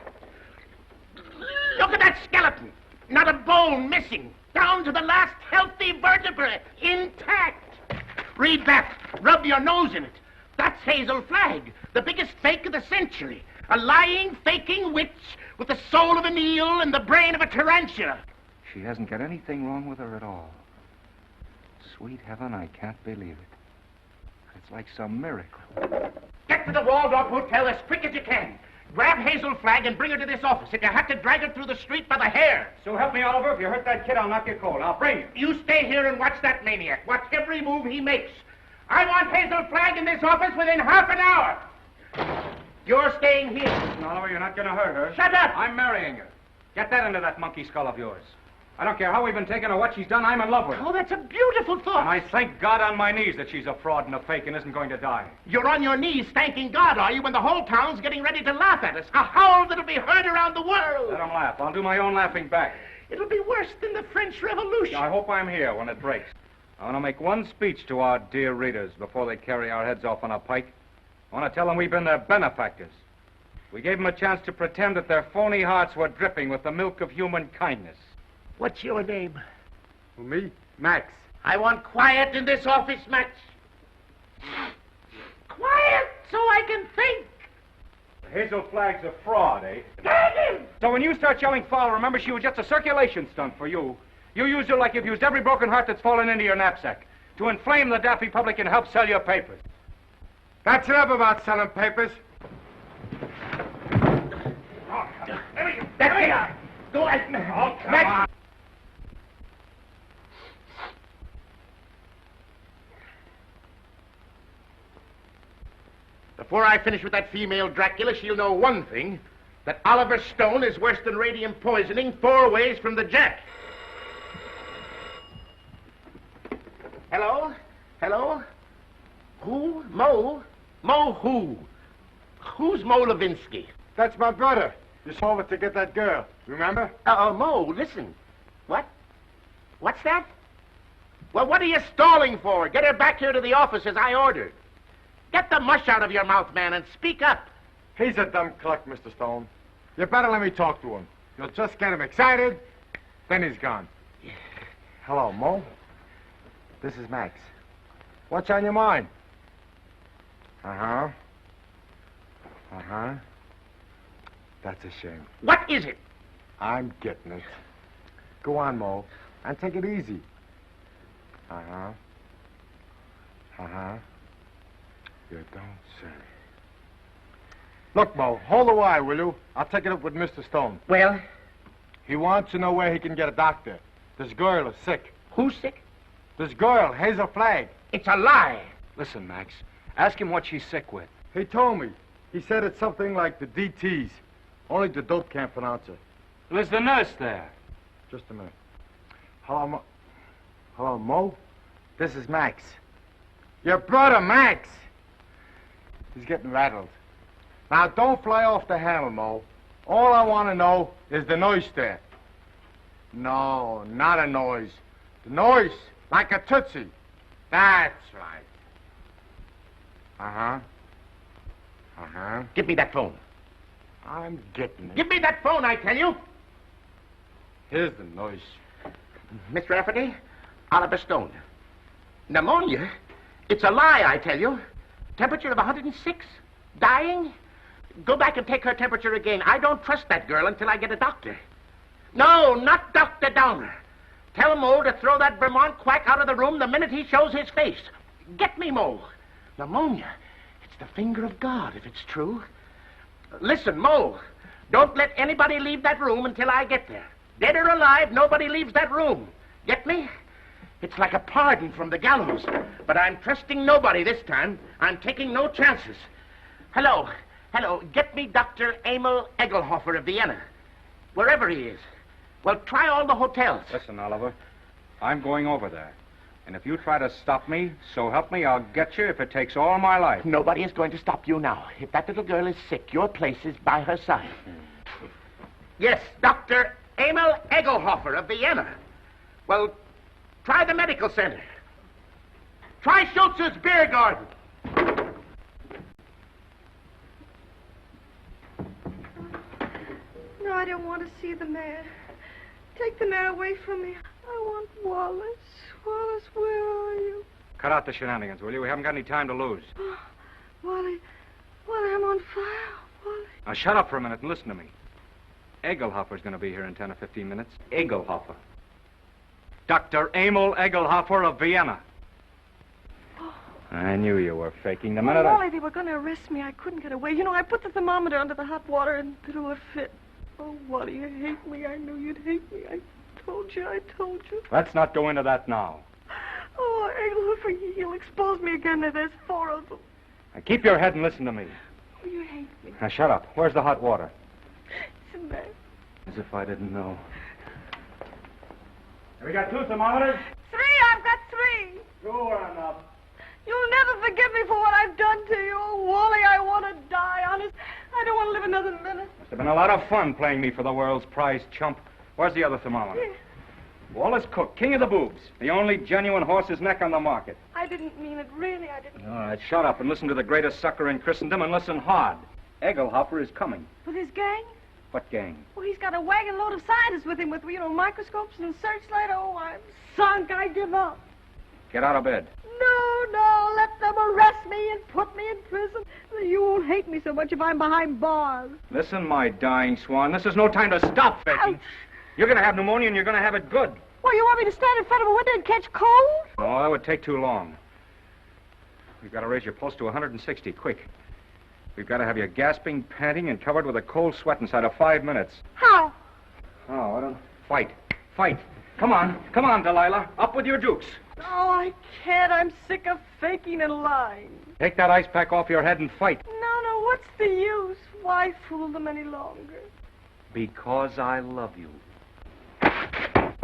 Look at that skeleton. Not a bone missing. Down to the last healthy vertebrae. Intact. Read that. Rub your nose in it. That's Hazel Flagg, the biggest fake of the century. A lying, faking witch with the soul of an eel and the brain of a tarantula. She hasn't got anything wrong with her at all. Sweet heaven, I can't believe it. It's like some miracle. Get to the Waldorf Hotel as quick as you can. Grab Hazel Flagg and bring her to this office. If you have to drag her through the street by the hair. So help me, Oliver. If you hurt that kid, I'll knock you cold. I'll bring you. You stay here and watch that maniac. Watch every move he makes. I want Hazel Flagg in this office within half an hour. You're staying here. Listen, Oliver, you're not going to hurt her. Shut up! I'm marrying her. Get that into that monkey skull of yours. I don't care how we've been taken or what she's done. I'm in love with her. Oh, that's a beautiful thought. And I thank God on my knees that she's a fraud and a fake and isn't going to die. You're on your knees thanking God, are you, when the whole town's getting ready to laugh at us? A howl that'll be heard around the world. Let them laugh. I'll do my own laughing back. It'll be worse than the French Revolution. I hope I'm here when it breaks. I want to make one speech to our dear readers before they carry our heads off on a pike. I want to tell them we've been their benefactors. We gave them a chance to pretend that their phony hearts were dripping with the milk of human kindness. What's your name? Who, me? Max. I want quiet in this office, Max. Quiet so I can think. Hazel Flagg's a fraud, eh? Dang him! So when you start yelling foul, remember she was just a circulation stunt for you. You use her like you've used every broken heart that's fallen into your knapsack to inflame the daffy public and help sell your papers. That's enough about selling papers. That's it. Go ahead. Oh, come on. Before I finish with that female Dracula, she'll know one thing, that Oliver Stone is worse than radium poisoning 4 ways from the Jack. Hello? Hello? Who? Mo? Mo who? Who's Mo Levinsky? That's my brother. You sold it to get that girl. Remember? Mo, listen. What? What's that? Well, what are you stalling for? Get her back here to the office as I ordered. Get the mush out of your mouth, man, and speak up. He's a dumb cluck, Mr. Stone. You better let me talk to him. You'll just get him excited, then he's gone. Hello, Mo. This is Max. What's on your mind? Uh-huh. Uh-huh. That's a shame. What is it? I'm getting it. Go on, Mo, and take it easy. Uh-huh. Uh-huh. You don't say. Look, Mo, hold the wire, will you? I'll take it up with Mr. Stone. Well? He wants to know where he can get a doctor. This girl is sick. Who's sick? This girl, Hazel Flagg. It's a lie. Listen, Max. Ask him what she's sick with. He told me. He said it's something like the DTs. Only the dope can't pronounce it. Well, is the nurse there? Just a minute. Hello, Mo. Hello, Mo? This is Max. Your brother, Max. He's getting rattled. Now, don't fly off the handle, Mo. All I want to know is the noise there. No, not a noise. The noise, like a tootsie. That's right. Uh-huh. Uh-huh. Give me that phone. I'm getting it. Give me that phone, I tell you. Here's the noise. Miss Rafferty, Oliver Stone. Pneumonia? It's a lie, I tell you. Temperature of 106. Dying? Go back and take her temperature again. I don't trust that girl until I get a doctor. No, not Dr. Downer. Tell Mo to throw that Vermont quack out of the room the minute he shows his face. Get me, Mo. Pneumonia. It's the finger of God, if it's true. Listen, Mo, don't let anybody leave that room until I get there. Dead or alive, nobody leaves that room. Get me? It's like a pardon from the gallows. But I'm trusting nobody this time. I'm taking no chances. Hello. Hello. Get me Dr. Emil Egelhofer of Vienna. Wherever he is. Well, try all the hotels. Listen, Oliver. I'm going over there. And if you try to stop me, so help me, I'll get you if it takes all my life. Nobody is going to stop you now. If that little girl is sick, your place is by her side. Yes, Dr. Emil Egelhofer of Vienna. Well, try the medical center. Try Schultz's beer garden. No, I don't want to see the mayor. Take the mayor away from me. I want Wallace. Wallace, where are you? Cut out the shenanigans, will you? We haven't got any time to lose. Oh, Wally, I'm on fire. Wally. Now, shut up for a minute and listen to me. Egelhofer's going to be here in 10 or 15 minutes. Egelhofer. Dr. Emil Egelhofer of Vienna. Oh. I knew you were faking the Oh, minute Wally, they were going to arrest me. I couldn't get away. You know, I put the thermometer under the hot water and threw a fit. Oh, Wally, you hate me. I knew you'd hate me. I told you. Let's not go into that now. Oh, Egelhofer, he'll expose me again. There's 4 of them. Now, keep your head and listen to me. Oh, you hate me. Now, shut up. Where's the hot water? It's in there. As if I didn't know. Have we got 2 thermometers? 3, I've got 3. Go on up. You'll never forgive me for what I've done to you. Oh, Wally, I want to die, honest. I don't want to live another minute. Must have been a lot of fun playing me for the world's prize chump. Where's the other thermometer? Yeah. Wallace Cook, king of the boobs. The only genuine horse's neck on the market. I didn't mean it, really, I didn't. All right, shut up and listen to the greatest sucker in Christendom and listen hard. Egelhofer is coming. With his gang? What gang? Well, he's got a wagon load of scientists with him with, microscopes and searchlight. Oh, I'm sunk. I give up. Get out of bed. No, let them arrest me and put me in prison. You won't hate me so much if I'm behind bars. Listen, my dying swan, this is no time to stop faking. Ouch. You're going to have pneumonia and you're going to have it good. Well, you want me to stand in front of a window and catch cold? No, that would take too long. We've got to raise your pulse to 160, quick. We've got to have you gasping, panting, and covered with a cold sweat inside of 5 minutes. How? Oh, I don't... Fight. Come on, Delilah. Up with your jukes. Oh, I can't. I'm sick of faking and lying. Take that ice pack off your head and fight. No, what's the use? Why fool them any longer? Because I love you.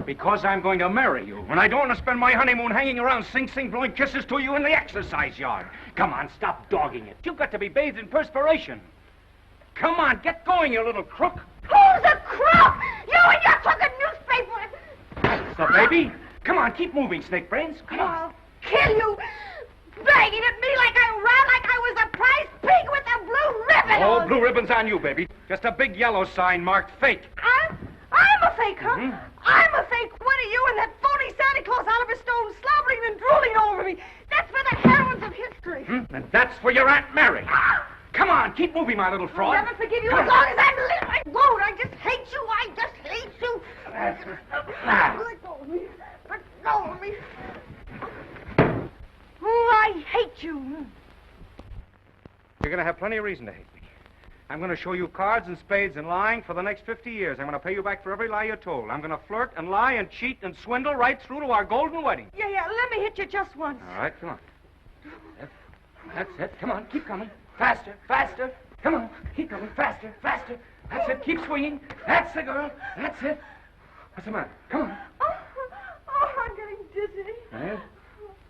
Because I'm going to marry you. And I don't want to spend my honeymoon hanging around Sing Sing blowing kisses to you in the exercise yard. Come on, stop dogging it. You've got to be bathed in perspiration. Come on, get going, you little crook. Who's a crook? You and your crooked newspaper. That's the baby. Come on, keep moving, Snake Brains. Come on. I'll kill you. Banging at me like I was a prize pig with a blue ribbon. Oh, blue ribbon's on you, baby. Just a big yellow sign marked fake. I'm a fake, huh? Mm-hmm. I'm a fake. What are you and that phony Santa Claus Oliver Stone slobbering and drooling over me? That's for the heroines of history. And that's for your Aunt Mary. Come Come on, keep moving, my little fraud. I'll never forgive you as long as I'm living. I won't. I just hate you. I just hate you. That's it. Let go of me. Let go of me. Oh, I hate you. You're going to have plenty of reason to hate me. I'm going to show you cards and spades and lying for the next 50 years. I'm going to pay you back for every lie you told. I'm going to flirt and lie and cheat and swindle right through to our golden wedding. Yeah, let me hit you just once. All right, come on. That's it. Come on, keep coming. Faster, faster. Come on, keep coming. Faster, faster. That's it. Keep swinging. That's the girl. That's it. What's the matter? Come on. Oh, I'm getting dizzy. Eh?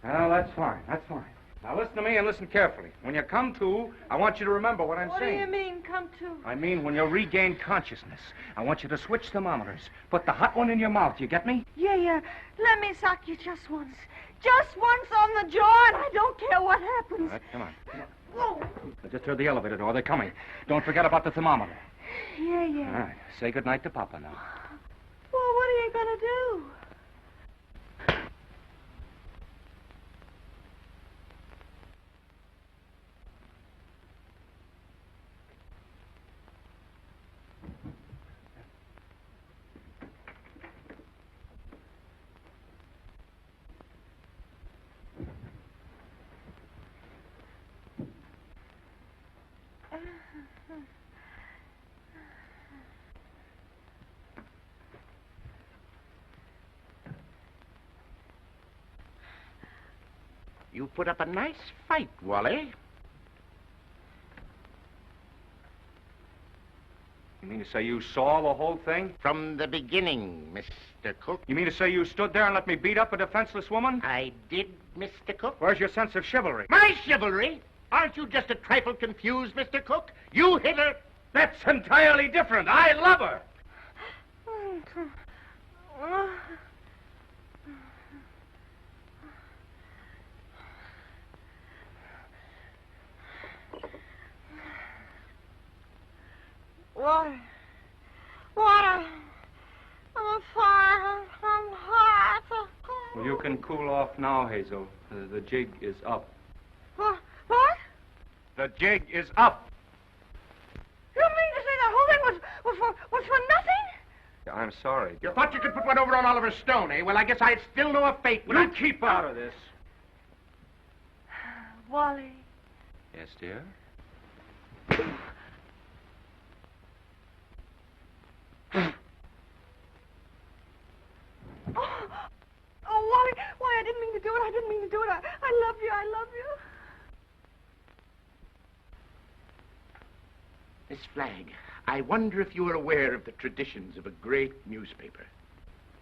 Well, that's fine. That's fine. Now listen to me and listen carefully. When you come to, I want you to remember what I'm saying. What do you mean, come to? I mean, when you regain consciousness, I want you to switch thermometers. Put the hot one in your mouth. You get me? Yeah. Let me sock you just once. Just once on the jaw, and I don't care what happens. All right, come on. Whoa. I just heard the elevator door. They're coming. Don't forget about the thermometer. Yeah. All right. Say goodnight to Papa now. Well, what are you going to do? You put up a nice fight, Wally. You mean to say you saw the whole thing? From the beginning, Mr. Cook. You mean to say you stood there and let me beat up a defenseless woman? I did, Mr. Cook. Where's your sense of chivalry? My chivalry? Aren't you just a trifle confused, Mr. Cook? You hit her. That's entirely different. I love her. Water. I'm fire. I'm hot. Well, you can cool off now, Hazel. The jig is up. What? The jig is up. You mean to say the whole thing was for nothing? I'm sorry. You thought you could put one over on Oliver Stone, eh? Well, I guess I'd still know a fate when You keep out of this. Wally. Yes, dear? Oh, Wally, I didn't mean to do it. I love you. Miss Flagg, I wonder if you are aware of the traditions of a great newspaper.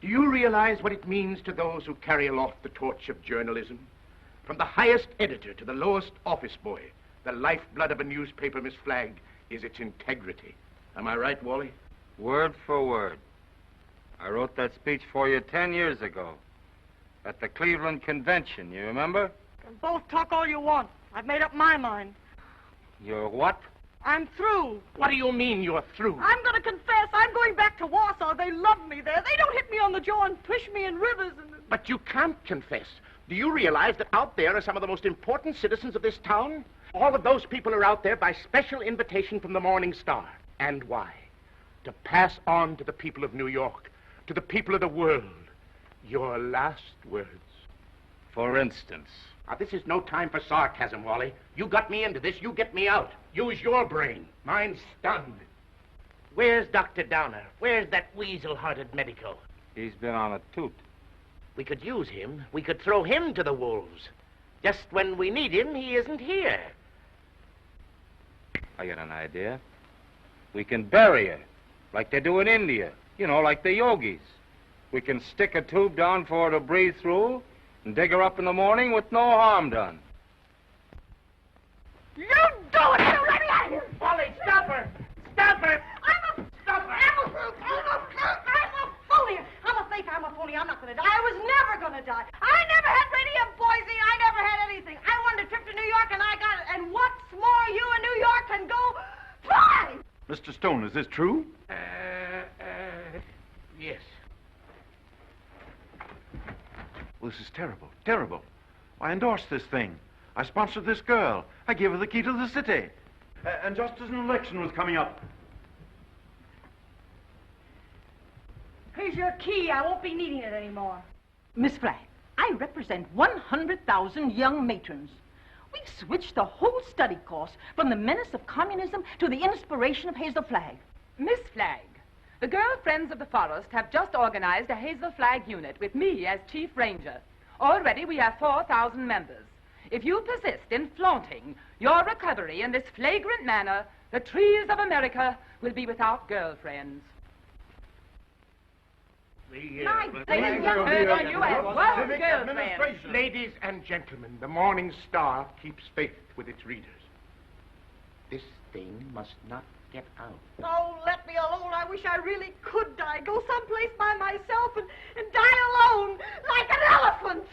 Do you realize what it means to those who carry aloft the torch of journalism? From the highest editor to the lowest office boy, the lifeblood of a newspaper, Miss Flagg, is its integrity. Am I right, Wally? Word for word. I wrote that speech for you 10 years ago at the Cleveland Convention, you remember? You can both talk all you want. I've made up my mind. You're what? I'm through. What do you mean you're through? I'm going to confess. I'm going back to Warsaw. They love me there. They don't hit me on the jaw and push me in rivers. But you can't confess. Do you realize that out there are some of the most important citizens of this town? All of those people are out there by special invitation from the Morning Star. And why? To pass on to the people of New York, to the people of the world, your last words. For instance? Now, this is no time for sarcasm, Wally. You got me into this, you get me out. Use your brain. Mine's stunned. Where's Dr. Downer? Where's that weasel-hearted medico? He's been on a toot. We could use him. We could throw him to the wolves. Just when we need him, he isn't here. I got an idea. We can bury her, like they do in India. You know, like the yogis. We can stick a tube down for her to breathe through and dig her up in the morning with no harm done. You do it! You let me out of here! Wally, stop her! Stop her! I'm a phony! I'm a phony. I'm not going to die. I was never going to die. I never had radium poisoning. I never had anything. I wanted a trip to New York, and I got it. And what's more, you in New York can go fly! Mr. Stone, is this true? Yes. Well, this is terrible, terrible. I endorsed this thing. I sponsored this girl. I gave her the key to the city. And just as an election was coming up. Here's your key. I won't be needing it anymore. Miss Flagg, I represent 100,000 young matrons. We've switched the whole study course from the menace of communism to the inspiration of Hazel Flagg. Miss Flagg, the Girl Friends of the Forest have just organized a Hazel Flagg unit with me as Chief Ranger. Already we have 4,000 members. If you persist in flaunting your recovery in this flagrant manner, the trees of America will be without girlfriends. Ladies and gentlemen, the Morning Star keeps faith with its readers. This thing must not get out. Oh, let me alone. I wish I really could die. Go someplace by myself and die alone, like an elephant.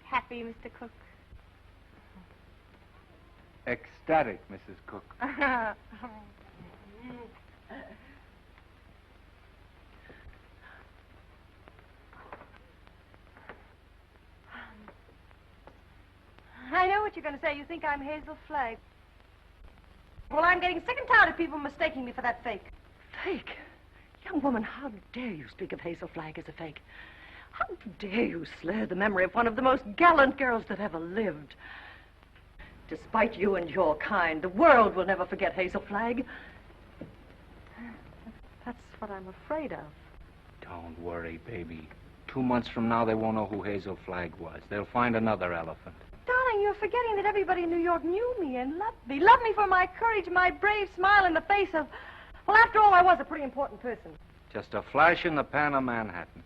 Happy, Mr. Cook? Ecstatic, Mrs. Cook. I know what you're going to say. You think I'm Hazel Flagg. Well, I'm getting sick and tired of people mistaking me for that fake. Fake? Young woman, how dare you speak of Hazel Flagg as a fake? How dare you slur the memory of one of the most gallant girls that ever lived? Despite you and your kind, the world will never forget Hazel Flagg. That's what I'm afraid of. Don't worry, baby. 2 months from now, they won't know who Hazel Flagg was. They'll find another elephant. Darling, you're forgetting that everybody in New York knew me and loved me. Loved me for my courage, my brave smile in the face of... Well, after all, I was a pretty important person. Just a flash in the pan of Manhattan.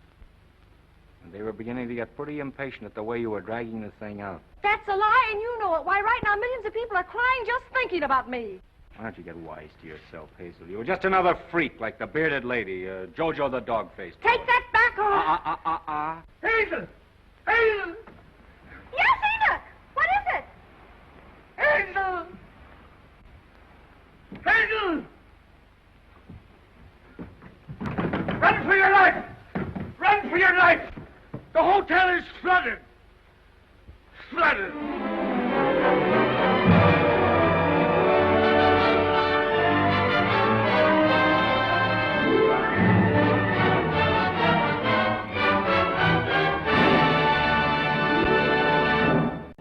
And they were beginning to get pretty impatient at the way you were dragging the thing out. That's a lie, and you know it. Why, right now, millions of people are crying just thinking about me. Why don't you get wise to yourself, Hazel? You were just another freak like the bearded lady, Jojo the dog-faced boy. Take that back, or... Hazel! Hazel! Yes, Enoch! What is it? Hazel! Hazel! Run for your life! Run for your life! The hotel is flooded! Flooded!